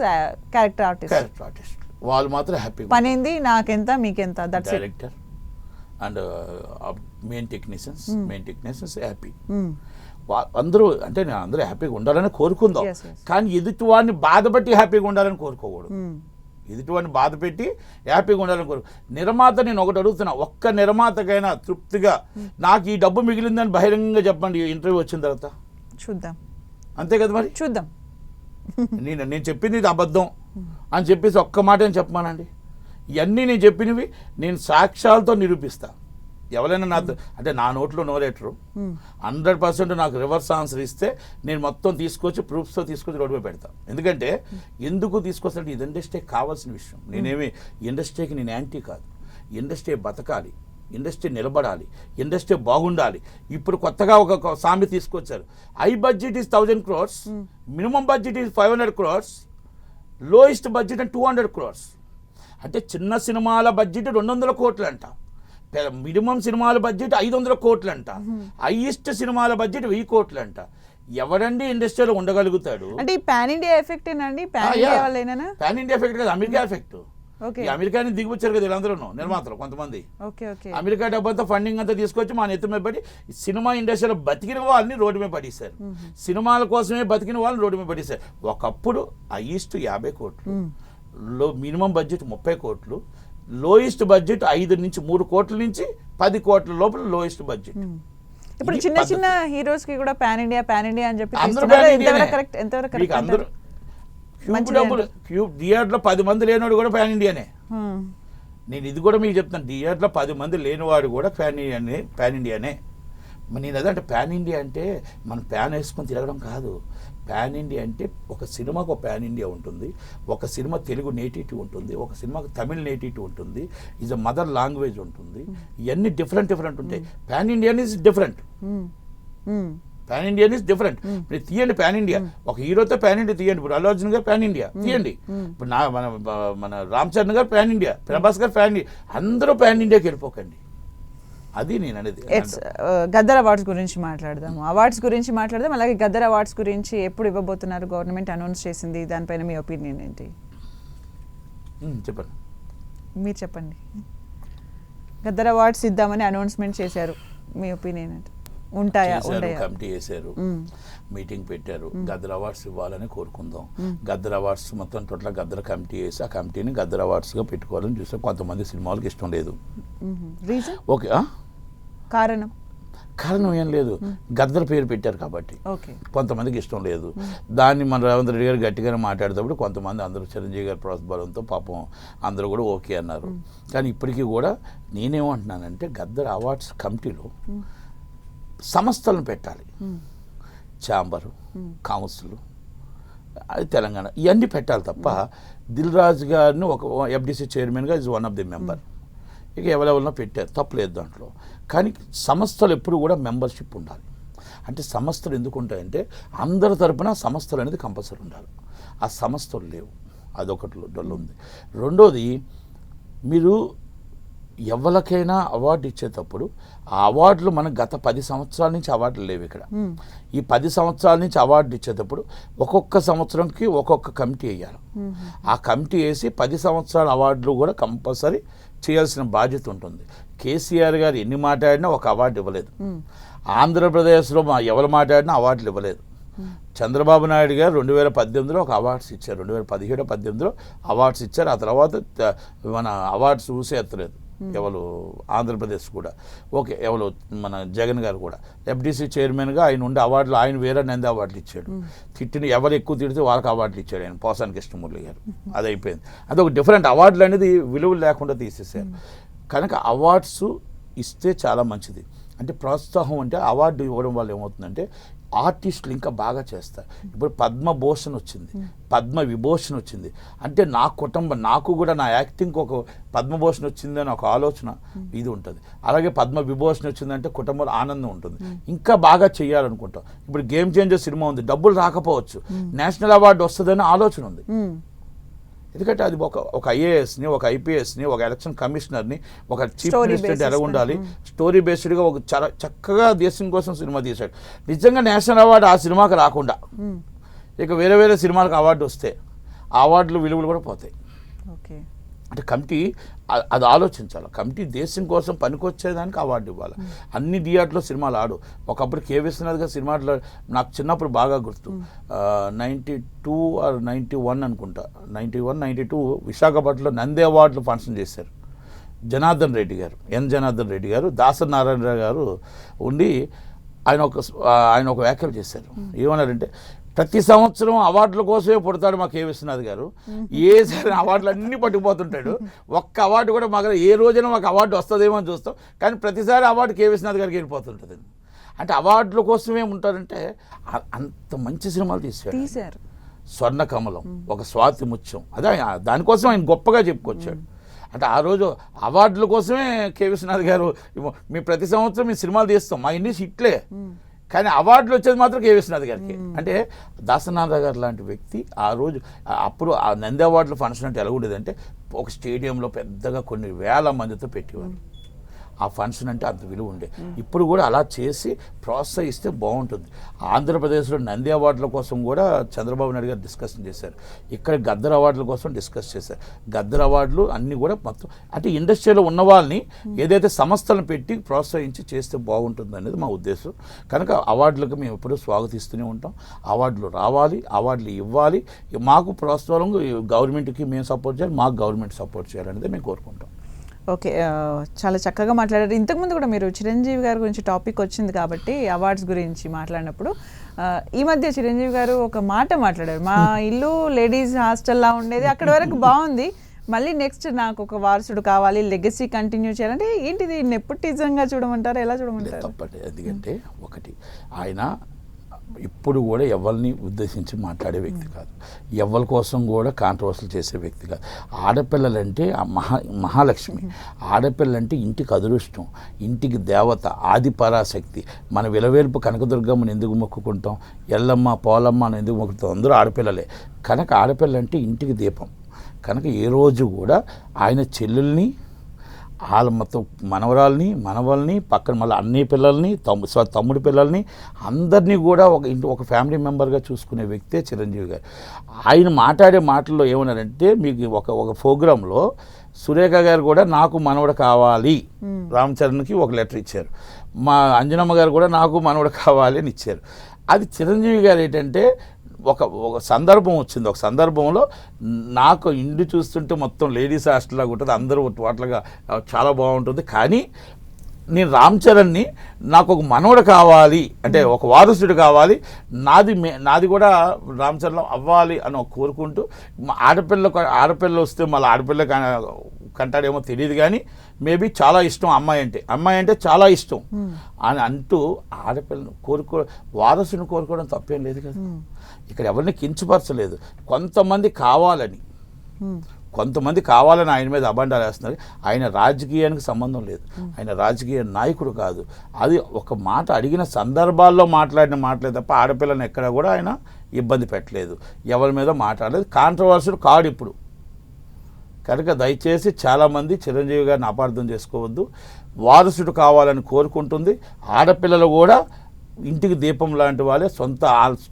క్యారెక్టర్ ఆర్టిస్ట్ వాళ్ళు మాత్రం హ్యాపీ. పనింది నాకెంత మీకెంత, that's director and main technicians happy. అందరూ అంటే నేను అందరూ హ్యాపీగా ఉండాలని కోరుకుందాం, కానీ ఎదుటి వాడిని బాధపట్టి హ్యాపీగా ఉండాలని కోరుకోకూడదు. ఎదుటి వాడిని బాధ పెట్టి హ్యాపీగా ఉండాలని నిర్మాత నేను ఒకటి అడుగుతున్నా, ఒక్క నిర్మాతకైనా తృప్తిగా నాకు ఈ డబ్బు మిగిలిందని బహిరంగంగా చెప్పండి ఇంటర్వ్యూ వచ్చిన తర్వాత. చూద్దాం. అంతే కదా, మరి చూద్దాం. నేను చెప్పింది ఇది అబద్ధం అని చెప్పేసి ఒక్క మాట అని చెప్పమానండి. ఇవన్నీ నేను చెప్పినవి నేను సాక్ష్యాలతో నిరూపిస్తా. ఎవరైనా నాతో అంటే నా నోట్లో నోరేటరు 100% నాకు రివర్స్ ఆన్సర్ ఇస్తే నేను మొత్తం తీసుకొచ్చి ప్రూఫ్స్తో తీసుకొచ్చి రోడ్డు మీద పెడతాను. ఎందుకంటే ఎందుకు తీసుకొస్తానంటే ఇది ఇండస్ట్రీకి కావాల్సిన విషయం. నేనేమి ఇండస్ట్రీకి నేను యాంటీ కాదు. ఇండస్ట్రీ బతకాలి, ఇండస్ట్రీ నిలబడాలి, ఇండస్ట్రీ బాగుండాలి. ఇప్పుడు కొత్తగా ఒక సామెత తీసుకొచ్చారు, high budget is 1000 crores, minimum budget is 500 crores, lowest budget 200 crores. అంటే చిన్న సినిమాల బడ్జెట్ 200 కోట్లు అంట, మినిమం సినిమాల బడ్జెట్ 500 కోట్లు అంట, హైయెస్ట్ సినిమాల బడ్జెట్ 1000 కోట్లు అంట. ఎవడండి ఇండస్ట్రీలో ఉండగలుగుతాడు? అంటే పాన్ ఇండియా ఎఫెక్ట్ ఏనండి? పాన్ ఇండియా ఎఫెక్ట్ కాదు, అమెరికా ఎఫెక్ట్. అమెరికాని దిగిపోచ్చారు కదా వీళ్ళందరూ నిర్మాతలు కొంతమంది. అమెరికా డబ్బంతా ఫండింగ్ అంతా తీసుకొచ్చి మన ఎత్తు మీద పడి సినిమా ఇండస్ట్రీలో బతికిన వాళ్ళని రోడ్డు మీద పడేశారు, సినిమాల కోసమే బతికిన వాళ్ళని రోడ్డు మీద పడేశారు. ఒకప్పుడు హైయెస్ట్ 50 కోట్లు, మినిమం బడ్జెట్ 30 కోట్లు, లోయెస్ట్ బడ్జెట్ 5 నుంచి 3 కోట్ల నుంచి 10 కోట్ల లోపల లోయెస్ట్ బడ్జెట్. ఇప్పుడు చిన్న చిన్న హీరోస్ కి కూడా పాన్ ఇండియా అని చెప్పి అందరూ క్యూబ్ థియేటర్లో 10 మంది లేనివాడు కూడా పాన్ ఇండియానే. నేను ఇది కూడా మీకు చెప్తాను, థియేటర్లో 10 మంది లేనివాడు కూడా పాన్ ఇండియానే. నేను అదంటే పాన్ ఇండియా అంటే మనం ప్యాన్ వేసుకొని తిరగడం కాదు. పాన్ ఇండియా అంటే ఒక సినిమాకు ఒక పాన్ ఇండియా ఉంటుంది, ఒక సినిమా తెలుగు నేటివిటీ ఉంటుంది, ఒక సినిమాకు తమిళ్ నేటివిటీ ఉంటుంది, ఈజ్ అ మదర్ లాంగ్వేజ్ ఉంటుంది. ఇవన్నీ డిఫరెంట్ ఉంటాయి. Pan Indian is different. Pan Indian is different. మీరు తీయండి పాన్ ఇండియా, ఒక హీరోతో పాన్ ఇండియా తీయండి. ఇప్పుడు అల్లు అర్జున్ గారు పాన్ ఇండియా తీయండి, ఇప్పుడు మన రామ్ చరణ్ గారు పాన్ ఇండియా, ప్రభాస్ గారు పాన్ ఇండియా, అందరూ పాన్ ఇండియాకి వెళ్ళిపోకండి. అది నేను అనేది. గద్దర్ అవార్డ్స్ గురించి మాట్లాడదాము. అలాగే గద్దర్ అవార్డ్స్ గురించి ఎప్పుడు ఇవ్వబోతున్నారు? గవర్నమెంట్ అనౌన్స్ చేసింది, దానిపైన మీ ఒపీనియన్ ఏంటి? చెప్పండి, మీరు చెప్పండి. గద్దర్ అవార్డ్స్ ఇద్దామని అనౌన్స్మెంట్ చేశారు, మీ ఒపీనియన్ ఏంటి? ఉంటాయా? కమిటీ చేశారు, మీటింగ్ పెట్టారు, గద్దర్ అవార్డ్స్ ఇవ్వాలని కోరుకుందాం. గద్దర్ అవార్డ్స్ మొత్తం టోటల్ గద్దర్ కమిటీ వేసి ఆ కమిటీని గద్దర్ అవార్డ్స్గా పెట్టుకోవాలని చూస్తే కొంతమంది సినిమాలకు ఇష్టం లేదు. ఓకే, కారణం ఏం లేదు, గద్దర్ పేరు పెట్టారు కాబట్టి కొంతమందికి ఇష్టం లేదు. దాన్ని మన రేవంత్ రెడ్డి గారు గట్టిగానే మాట్లాడేటప్పుడు కొంతమంది అందరూ చిరంజీవి గారి ప్రోత్సాహంతో పాపం అందరూ కూడా ఓకే అన్నారు. కానీ ఇప్పటికీ కూడా నేనేమంటున్నానంటే గద్దర్ అవార్డ్స్ కమిటీలో సంస్థలను పెట్టాలి, ఛాంబరు, కౌన్సిల్, అది తెలంగాణ, ఇవన్నీ పెట్టాలి తప్ప దిల్ రాజు గారిని ఒక ఎఫ్డిసి చైర్మన్గా is one of the member. ఇక ఎవరెవరినో పెట్టారు, తప్పలేదు దాంట్లో. కానీ సంస్థలు ఎప్పుడు కూడా మెంబర్షిప్ ఉండాలి. అంటే సంస్థలు ఎందుకు ఉంటాయంటే అందరి తరపున సంస్థలు అనేది కంపల్సరీ ఉండాలి. ఆ సంస్థలు లేవు, అదొకటి డొల్లు ఉంది. రెండోది, మీరు ఎవరికైనా అవార్డు ఇచ్చేటప్పుడు ఆ అవార్డులు మనకు గత 10 సంవత్సరాల నుంచి అవార్డులు లేవు ఇక్కడ. ఈ 10 సంవత్సరాల నుంచి అవార్డు ఇచ్చేటప్పుడు ఒక్కొక్క సంవత్సరంకి ఒక్కొక్క కమిటీ వేయాలి. ఆ కమిటీ వేసి 10 సంవత్సరాల అవార్డులు కూడా కంపల్సరీ చేయాల్సిన బాధ్యత ఉంటుంది. కేసీఆర్ గారు ఎన్ని మాట్లాడినా ఒక అవార్డు ఇవ్వలేదు. ఆంధ్రప్రదేశ్లో ఎవరు మాట్లాడినా అవార్డులు ఇవ్వలేదు. చంద్రబాబు నాయుడు గారు 2018లో ఒక అవార్డ్స్ ఇచ్చారు, 2017-18లో అవార్డ్స్ ఇచ్చారు. ఆ తర్వాత మన అవార్డ్స్ చూసే ఎత్తలేదు ఎవరు ఆంధ్రప్రదేశ్ కూడా. ఓకే, ఎవరు మన జగన్ గారు కూడా ఎఫ్డీసీ చైర్మన్గా ఆయన ఉండే అవార్డులు ఆయన వేరే నంది అవార్డులు ఇచ్చాడు. తిట్టిన ఎవరు ఎక్కువ తిడితే వాళ్ళకి అవార్డులు ఇచ్చాడు ఆయన, పోసాని కృష్ణమూర్తి గారు. అది అయిపోయింది. అది ఒక డిఫరెంట్ అవార్డులు అనేది విలువలు లేకుండా తీసేశారు. కనుక అవార్డ్స్ ఇస్తే చాలా మంచిది. అంటే ప్రోత్సాహం అంటే అవార్డు ఇవ్వడం వల్ల ఏమవుతుందంటే ఆర్టిస్టులు ఇంకా బాగా చేస్తారు. ఇప్పుడు పద్మభూషణ్ వచ్చింది, పద్మ విభూషణ్ వచ్చింది అంటే నా కుటుంబం, నాకు కూడా నా యాక్టింగ్కి ఒక పద్మభూషణ్ వచ్చిందని ఒక ఆలోచన ఇది ఉంటుంది. అలాగే పద్మ విభూషణ్ వచ్చిందంటే కుటుంబంలో ఆనందం ఉంటుంది, ఇంకా బాగా చేయాలనుకుంటాం. ఇప్పుడు గేమ్ చేంజర్ సినిమా ఉంది, డబ్బులు రాకపోవచ్చు, నేషనల్ అవార్డు వస్తుందని ఆలోచన ఉంది. ఎందుకంటే అది ఒక ఐఏఎస్ని, ఒక ఐపీఎస్ని, ఒక ఎలక్షన్ కమిషనర్ని, ఒక చీఫ్ మినిస్టర్ ఎలా ఉండాలి, స్టోరీ బేస్డ్గా ఒక చాలా చక్కగా దేశం కోసం సినిమా తీశాడు. నిజంగా నేషనల్ అవార్డు ఆ సినిమాకి రాకుండా ఇక వేరే వేరే సినిమాలకు అవార్డు వస్తే ఆ అవార్డులు విలువలు కూడా పోతాయి. ఓకే, అంటే కమిటీ అది ఆలోచించాలి. కమిటీ దేశం కోసం పనికొచ్చేదానికి అవార్డు ఇవ్వాలి. అన్ని థియేటర్లో సినిమాలు ఆడు. ఒకప్పుడు కే విశ్వనాథ్ గారు సినిమాలో నాకు చిన్నప్పుడు బాగా గుర్తు, 92 or 91 అనుకుంటా, 91, 92 విశాఖపట్నంలో నంది అవార్డులు ఫంక్షన్ చేశారు. జనార్దన్ రెడ్డి గారు, జనార్దన్ రెడ్డి గారు, దాసరి నారాయణ గారు ఉండి ఆయన ఒక వ్యాఖ్యలు చేశారు. ఏమన్నారంటే, ప్రతి సంవత్సరం అవార్డుల కోసమే పుడతాడు మా కే విశ్వనాథ్ గారు, ఏ సరే అవార్డులు అన్నీ పట్టుకుపోతుంటాడు, ఒక్క అవార్డు కూడా మాకు ఏ రోజైనా మాకు అవార్డు వస్తుందేమో అని చూస్తాం, కానీ ప్రతిసారి అవార్డు కే విశ్వనాథ్ గారికి వెళ్ళిపోతుంటుంది. అంటే అవార్డుల కోసమే ఉంటారంటే అంత మంచి సినిమాలు తీశారు. స్వర్ణ కమలం, ఒక స్వాతి ముత్యం, అదే దానికోసం ఆయన గొప్పగా చెప్పుకొచ్చాడు. అంటే ఆ రోజు అవార్డుల కోసమే కే విశ్వనాథ్ గారు, మీ ప్రతి సంవత్సరం మేము సినిమాలు తీస్తాం, మా ఇన్ని హిట్లే, కానీ అవార్డులు వచ్చేది మాత్రం కే విశ్వనాథ్ గారికి. అంటే దాసనాథ గారు లాంటి వ్యక్తి ఆ రోజు అప్పుడు ఆ నంది అవార్డుల ఫంక్షన్ అంటే ఎలా ఉండేదంటే ఒక స్టేడియంలో పెద్దగా కొన్ని వేల మందితో పెట్టేవారు. ఆ ఫంక్షన్ అంటే అంత విలువ ఉండే. ఇప్పుడు కూడా అలా చేసి ప్రోత్సహిస్తే బాగుంటుంది. ఆంధ్రప్రదేశ్లో నంది అవార్డుల కోసం కూడా చంద్రబాబు నాయుడు గారు డిస్కషన్ చేశారు. ఇక్కడ గద్దర్ అవార్డుల కోసం డిస్కస్ చేశారు. గద్దర్ అవార్డులు అన్నీ కూడా మొత్తం అంటే ఇండస్ట్రీలో ఉన్న వాళ్ళని ఏదైతే సంస్థలను పెట్టి ప్రోత్సహించి చేస్తే బాగుంటుంది అనేది మా ఉద్దేశం. కనుక అవార్డులకు మేము ఎప్పుడూ స్వాగతిస్తూనే ఉంటాం. అవార్డులు రావాలి, అవార్డులు ఇవ్వాలి. మాకు ప్రోత్సాహం గవర్నమెంట్కి మేము సపోర్ట్ చేయాలి, మాకు గవర్నమెంట్ సపోర్ట్ చేయాలనేది మేము కోరుకుంటాం. ఓకే, చాలా చక్కగా మాట్లాడారు. ఇంతకుముందు కూడా మీరు చిరంజీవి గారి గురించి టాపిక్ వచ్చింది కాబట్టి అవార్డ్స్ గురించి మాట్లాడినప్పుడు ఈ మధ్య చిరంజీవి గారు ఒక మాట మాట్లాడారు, మా ఇల్లు లేడీస్ హాస్టల్లా ఉండేది, అక్కడి వరకు బాగుంది, మళ్ళీ నెక్స్ట్ నాకు ఒక వారసుడు కావాలి, లెగసీ కంటిన్యూ చేయాలంటే ఏంటిది, నెపోటిజంగా చూడమంటారా, ఎలా చూడమంటారు? తప్పండి. ఎందుకంటే ఒకటి, ఆయన ఇప్పుడు కూడా ఎవరిని ఉద్దేశించి మాట్లాడే వ్యక్తి కాదు, ఎవరి కోసం కూడా కాంట్రవర్సీలు చేసే వ్యక్తి కాదు. ఆడపిల్లలంటే మహాలక్ష్మి, ఆడపిల్లంటే ఇంటికి అదృష్టం, ఇంటికి దేవత, ఆది పరాశక్తి. మన విలవేల్పు కనకదుర్గమ్మని ఎందుకు మొక్కుకుంటాం, ఎల్లమ్మ పోలమ్మ అని ఎందుకు మొక్కుతాం, అందరూ ఆడపిల్లలే. కనుక ఆడపిల్లంటే ఇంటికి దీపం. కనుక ఏ రోజు కూడా ఆయన చెల్లెల్ని, వాళ్ళ మొత్తం మనవరాల్ని, మనవల్ని, పక్కన మళ్ళీ అన్నయ్య పిల్లల్ని, తమ్ముడి పిల్లల్ని, అందరినీ కూడా ఒక ఫ్యామిలీ మెంబర్గా చూసుకునే వ్యక్తే చిరంజీవి గారు. ఆయన మాట్లాడే మాటల్లో ఏమన్నారంటే, మీకు ఒక ప్రోగ్రాంలో సురేఖ గారు కూడా నాకు మనవడు కావాలి రామ్ చరణ్కి ఒక లెటర్ ఇచ్చారు, మా అంజనమ్మ గారు కూడా నాకు మనవడు కావాలి అని ఇచ్చారు. అది చిరంజీవి గారు ఏంటంటే ఒక సందర్భం వచ్చింది, ఒక సందర్భంలో నాకు ఇండి చూస్తుంటే మొత్తం లేడీస్ హాస్టల్లాగా ఉంటుంది, అందరూ వాటిలాగా చాలా బాగుంటుంది, కానీ నేను రామ్ చరణ్ని నాకు ఒక మనవడు కావాలి అంటే ఒక వారసుడు కావాలి, నాది కూడా రామ్ చరణ్ అవ్వాలి అని కోరుకుంటూ, ఆడపిల్ల వస్తే మళ్ళీ ఆడపిల్ల కంటాడేమో తెలియదు, కానీ మేబీ చాలా ఇష్టం అమ్మాయి అంటే చాలా ఇష్టం అని అంటూ ఆడపిల్లను వారసుని కోరుకోవడం తప్పేం లేదు కదా. ఇక్కడ ఎవరిని కించపరచలేదు. కొంతమంది కావాలని ఆయన మీద అబండాలు వేస్తున్నారు. ఆయన రాజకీయానికి సంబంధం లేదు, ఆయన రాజకీయ నాయకుడు కాదు. అది ఒక మాట అడిగిన సందర్భాల్లో మాట్లాడిన మాటలే తప్ప ఆడపిల్లని ఎక్కడ కూడా ఆయన ఇబ్బంది పెట్టలేదు, ఎవరి మీద మాట్లాడలేదు. కాంట్రవర్సీలు కాడు. ఇప్పుడు కనుక దయచేసి చాలామంది చిరంజీవి గారిని అపార్థం చేసుకోవద్దు. వారసుడు కావాలని కోరుకుంటుంది. ఆడపిల్లలు కూడా ఇంటికి దీపం లాంటి వాళ్ళే. సొంత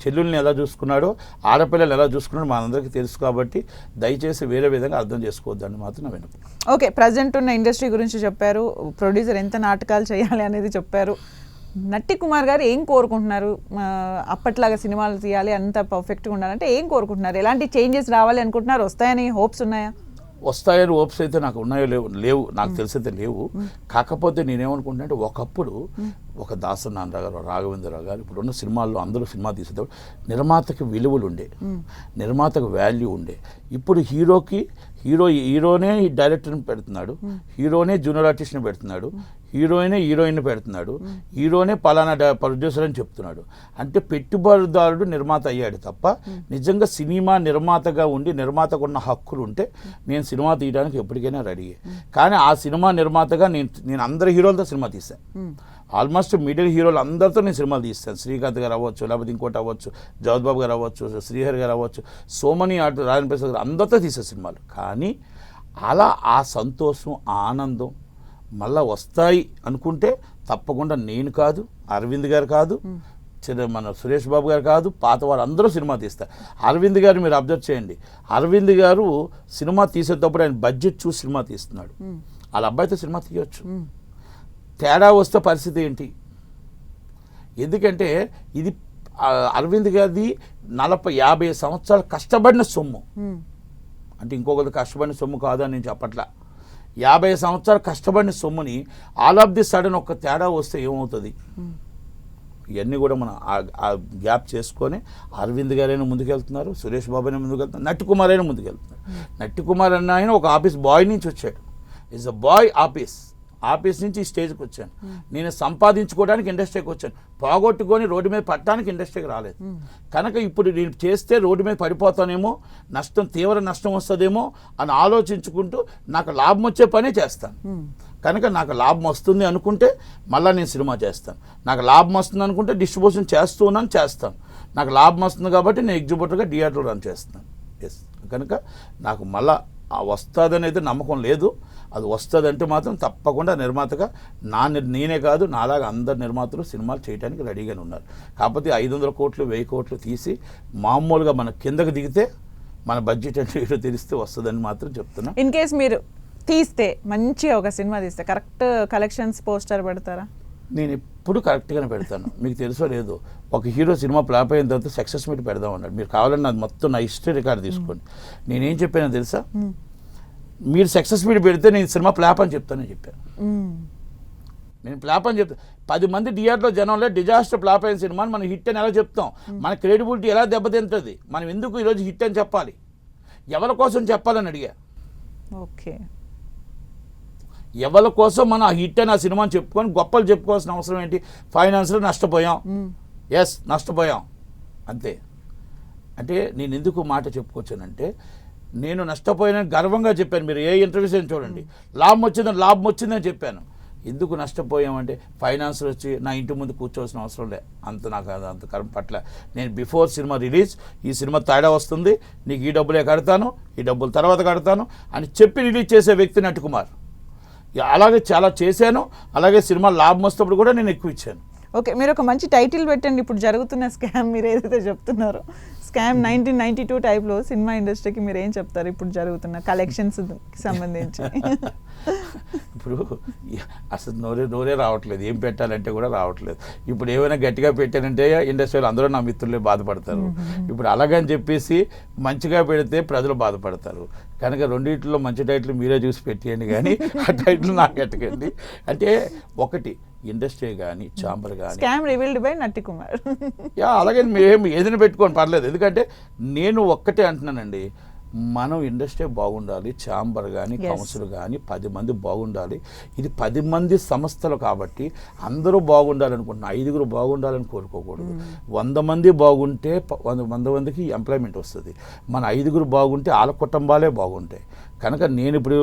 చెల్లుల్ని ఎలా చూసుకున్నాడో ఆడపిల్లలు ఎలా చూసుకున్నాడో మనందరికీ తెలుసు. కాబట్టి దయచేసి వేరే విధంగా అర్థం చేసుకోవద్దని మాత్రం నా విన్నపం. ఓకే, ప్రజెంట్ ఉన్న ఇండస్ట్రీ గురించి చెప్పారు, ప్రొడ్యూసర్ ఎంత నాటకాలు చేయాలి అనేది చెప్పారు. నట్టి కుమార్ గారు ఏం కోరుకుంటున్నారు? అప్పట్లాగా సినిమాలు తీయాలి, అంత పర్ఫెక్ట్గా ఉండాలంటే ఏం కోరుకుంటున్నారు? ఎలాంటి చేంజెస్ రావాలి అనుకుంటున్నారు? వస్తాయని హోప్స్ ఉన్నాయా? వస్తాయని హోప్స్ అయితే నాకు ఉన్నాయో లేవు నాకు తెలిసైతే లేవు. కాకపోతే నేనేమనుకుంటున్నా అంటే ఒకప్పుడు ఒక దాసరి నారాయణరావు గారు, రాఘవేంద్రరావు గారు ఇప్పుడున్న సినిమాల్లో అందరూ సినిమా తీసేటప్పుడు నిర్మాతకి విలువలు ఉండే, నిర్మాతకు వాల్యూ ఉండే. ఇప్పుడు హీరోనే డైరెక్టర్ని పెడుతున్నాడు, హీరోనే జూనియర్ ఆర్టిస్ట్ని పెడుతున్నాడు, హీరోయిన్ని పెడుతున్నాడు, హీరోనే పలానా ప్రొడ్యూసర్ అని చెప్తున్నాడు. అంటే పెట్టుబడిదారుడు నిర్మాత అయ్యాడు తప్ప నిజంగా సినిమా నిర్మాతగా ఉండి నిర్మాతకు ఉన్న హక్కులు ఉంటే నేను సినిమా తీయడానికి ఎప్పటికైనా రెడీ. కానీ ఆ సినిమా నిర్మాతగా నేను అందరి హీరోలతో సినిమా తీశాను. ఆల్మోస్ట్ మిడిల్ హీరోలు అందరితో నేను సినిమాలు తీస్తాను. శ్రీకాంత్ గారు అవ్వచ్చు, లేకపోతే ఇంకోటి అవ్వచ్చు, జగత్ బాబు గారు అవ్వచ్చు, శ్రీహరి గారు అవ్వచ్చు, సోమని రాజేంద్ర ప్రసాద్ గారు అందరితో తీసే సినిమాలు. కానీ అలా ఆ సంతోషం, ఆనందం మళ్ళా వస్తాయి అనుకుంటే తప్పకుండా నేను కాదు, అరవింద్ గారు కాదు, మన సురేష్ బాబు గారు కాదు, పాత వారు అందరూ సినిమా తీస్తారు. అరవింద్ గారు మీరు అబ్జర్వ్ చేయండి, అరవింద్ గారు సినిమా తీసేటప్పుడు ఆయన బడ్జెట్ చూసి సినిమా తీస్తున్నాడు. వాళ్ళ అబ్బాయితో సినిమా తీయవచ్చు. తేడా వస్తే పరిస్థితి ఏంటి? ఎందుకంటే ఇది అరవింద్ గారిది 40-50 సంవత్సరాలు కష్టపడిన సొమ్ము. అంటే ఇంకొకటి కష్టపడిన సొమ్ము కాదని నేను చెప్పట్లా. 50 సంవత్సరాలు కష్టపడిన సొమ్ముని ఆల్ ఆఫ్ ది సడన్ ఒక తేడా వస్తే ఏమవుతుంది? ఇవన్నీ కూడా మనం ఆ గ్యాప్ చేసుకొని అరవింద్ గారైనా ముందుకెళ్తున్నారు, సురేష్ బాబు అయినా ముందుకెళ్తున్నారు, నట్టి కుమార్ అయినా ముందుకెళ్తున్నారు. నట్టి కుమార్ అన్న ఆయన ఒక ఆఫీస్ బాయ్ నుంచి వచ్చాడు. ఇట్స్ అ బాయ్ ఆఫీస్ నుంచి ఈ స్టేజ్కి వచ్చాను. నేను సంపాదించుకోవడానికి ఇండస్ట్రీకి వచ్చాను, పోగొట్టుకొని రోడ్డు మీద పట్టడానికి ఇండస్ట్రీకి రాలేదు. కనుక ఇప్పుడు నేను చేస్తే రోడ్డు మీద పడిపోతానేమో, తీవ్ర నష్టం వస్తుందేమో అని ఆలోచించుకుంటూ నాకు లాభం వచ్చే పనే చేస్తాను. కనుక నాకు లాభం వస్తుంది అనుకుంటే మళ్ళీ నేను సినిమా చేస్తాను. నాకు లాభం వస్తుంది అనుకుంటే డిస్ట్రిబ్యూషన్ చేస్తాను. నాకు లాభం వస్తుంది కాబట్టి నేను ఎగ్జిబ్యూటర్గా థియేటర్లు రన్ చేస్తున్నాను. ఎస్, కనుక నాకు మళ్ళా వస్తుందని అయితే నమ్మకం లేదు. అది వస్తుందంటే మాత్రం తప్పకుండా నిర్మాతగా నేనే కాదు, నాలాగా అందరు నిర్మాతలు సినిమాలు చేయడానికి రెడీగానే ఉన్నారు. కాకపోతే 500 కోట్లు 1000 కోట్లు తీసి మామూలుగా మన కిందకు దిగితే మన బడ్జెట్ అంటే ఏదో తెలిస్తే వస్తుందని మాత్రం చెప్తున్నా. ఇన్ కేస్ మీరు తీస్తే మంచిగా ఒక సినిమా తీస్తే కరెక్ట్ కలెక్షన్స్ పోస్టర్ పెడతారా? నేను ఎప్పుడు కరెక్ట్గానే పెడతాను. మీకు తెలుసో లేదో, ఒక హీరో సినిమా ఫ్లాప్ అయిన తర్వాత సక్సెస్ మీట్ పెడదాం అన్నాడు. మీరు కావాలని అది మొత్తం నా హిస్టరీ రికార్డు తీసుకోండి. నేనేం చెప్పానో తెలుసా? మీరు సక్సెస్ మీట్ పెడితే నేను సినిమా ఫ్లాప్ అని చెప్తానని చెప్పాను. నేను ఫ్లాప్ అని చెప్తాను. 10 మంది థియేటర్లో జనంలో డిజాస్టర్ ఫ్లాప్ అయిన సినిమాని మనం హిట్ అని ఎలా చెప్తాం? మన క్రెడిబిలిటీ ఎలా దెబ్బతింటుంది? మనం ఎందుకు ఈరోజు హిట్ అని చెప్పాలి? ఎవరి కోసం చెప్పాలని అడిగా. ఓకే, ఎవరి కోసం మనం ఆ హిట్ అని ఆ సినిమాని చెప్పుకొని గొప్పలు చెప్పుకోవాల్సిన అవసరం ఏంటి? ఫైనాన్స్లో నష్టపోయాం, ఎస్ నష్టపోయాం అంతే. అంటే నేను ఎందుకు మాట చెప్పుకొచ్చానంటే, నేను నష్టపోయానని గర్వంగా చెప్పాను. మీరు ఏ ఇంటర్వ్యూస్ అయినా చూడండి, లాభం వచ్చిందని చెప్పాను. ఎందుకు నష్టపోయామంటే ఫైనాన్స్ వచ్చి నా ఇంటి ముందు కూర్చోవలసిన అవసరం లే, నాకు అంత కరం పట్ల. నేను బిఫోర్ సినిమా రిలీజ్ ఈ సినిమా తేడా వస్తుంది, నీకు ఈ డబ్బులే కడతాను, ఈ డబ్బులు తర్వాత కడతాను అని చెప్పి రిలీజ్ చేసే వ్యక్తి నట్టి కుమార్. అలాగే చాలా చేశాను. అలాగే సినిమా లాభం వస్తున్నప్పుడు కూడా నేను ఎక్కువ ఇచ్చాను. ఓకే, మీరు ఒక మంచి టైటిల్ పెట్టండి. ఇప్పుడు జరుగుతున్న స్కామ్ మీరు ఏదైతే చెప్తున్నారో, స్కామ్ 1992 టైప్లో సినిమా ఇండస్ట్రీకి మీరు ఏం చెప్తారు ఇప్పుడు జరుగుతున్న కలెక్షన్స్కి సంబంధించి? ఇప్పుడు అసలు నోరే రావట్లేదు, ఏం పెట్టాలంటే కూడా రావట్లేదు. ఇప్పుడు ఏమైనా గట్టిగా పెట్టానంటే ఇండస్ట్రీలో అందరూ నా మిత్రులే బాధపడతారు. ఇప్పుడు అలాగని చెప్పేసి మంచిగా పెడితే ప్రజలు బాధపడతారు. కనుక రెండింటిలో మంచి టైటిల్ మీరే చూసి పెట్టేయండి, కానీ ఆ టైటిల్ నాకు ఎట్టకండి. అంటే ఒకటి ఇండస్ట్రీ కానీ ఛాంబర్ కానీ స్కామ్ రివీల్డ్ బై నట్టి కుమార్. అలాగే మేము ఏదైనా పెట్టుకొని పర్లేదు. ఎందుకంటే నేను ఒక్కటే అంటున్నానండి, మనం ఇండస్ట్రీ బాగుండాలి, ఛాంబర్ కానీ కౌన్సిల్ కానీ 10 మంది బాగుండాలి. ఇది 10 మంది సంస్థలు కాబట్టి అందరూ బాగుండాలనుకుంటున్నాం. 5గురు బాగుండాలని కోరుకోకూడదు. 100 మంది బాగుంటే 100 మందికి ఎంప్లాయ్మెంట్ వస్తుంది. మన 5గురు బాగుంటే వాళ్ళ కుటుంబాలే బాగుంటాయి. కనుక నేను ఇప్పుడు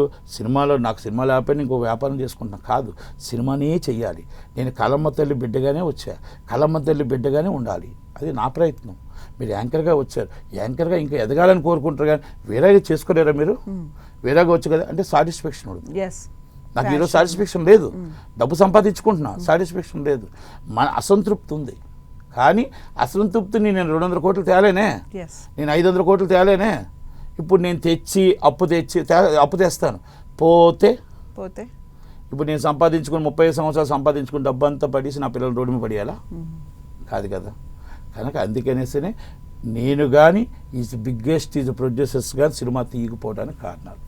నాకు సినిమా లేకపోయినా ఇంకో వ్యాపారం చేసుకుంటున్నా కాదు, సినిమానే చెయ్యాలి. నేను కలమ్మ తల్లి బిడ్డగానే వచ్చా, కలమ్మ తల్లి బిడ్డగానే ఉండాలి. అది నా ప్రయత్నం. మీరు యాంకర్గా వచ్చారు, యాంకర్గా ఇంకా ఎదగాలని కోరుకుంటారు కానీ వేరేగా చేసుకోలేరా మీరు? వేరేగా వచ్చు కదా అంటే సాటిస్ఫాక్షన్ ఉంటుంది. ఎస్, నాకు ఈరోజు సాటిస్ఫాక్షన్ లేదు, డబ్బు సంపాదించుకుంటున్నా, సాటిస్ఫాక్షన్ లేదు, మన అసంతృప్తి ఉంది. కానీ అసంతృప్తిని నేను 200 కోట్లు తేలేనే, ఎస్, నేను 500 కోట్లు తేలేనే. ఇప్పుడు నేను అప్పు తెస్తాను, పోతే పోతే ఇప్పుడు నేను సంపాదించుకుని 30 సంవత్సరాలు సంపాదించుకుని డబ్బు అంతా పడేసి నా పిల్లలు రోడ్డు మీద పడేయాలా? కాదు కదా. కనుక అందుకనేసే నేను కానీ బిగ్గెస్ట్ ప్రొడ్యూసర్స్ కానీ సినిమా తీయకపోవడానికి కారణాలు.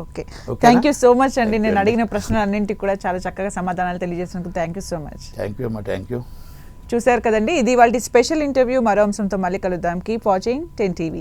ఓకే, ఓకేనా? థ్యాంక్ యూ సో మచ్ అండి. Thank you నేను అండి. అడిగిన ప్రశ్నలు అన్నింటికి కూడా చాలా చక్కగా సమాధానాలు తెలియజేసినందుకు thank you so much. Thank you అమ్మా, థ్యాంక్ యూ. చూశారు కదండి, ఇది వాళ్ళ స్పెషల్ ఇంటర్వ్యూ. మరో అంశంతో మళ్ళీ కలుద్దాం. Keep watching 10 TV.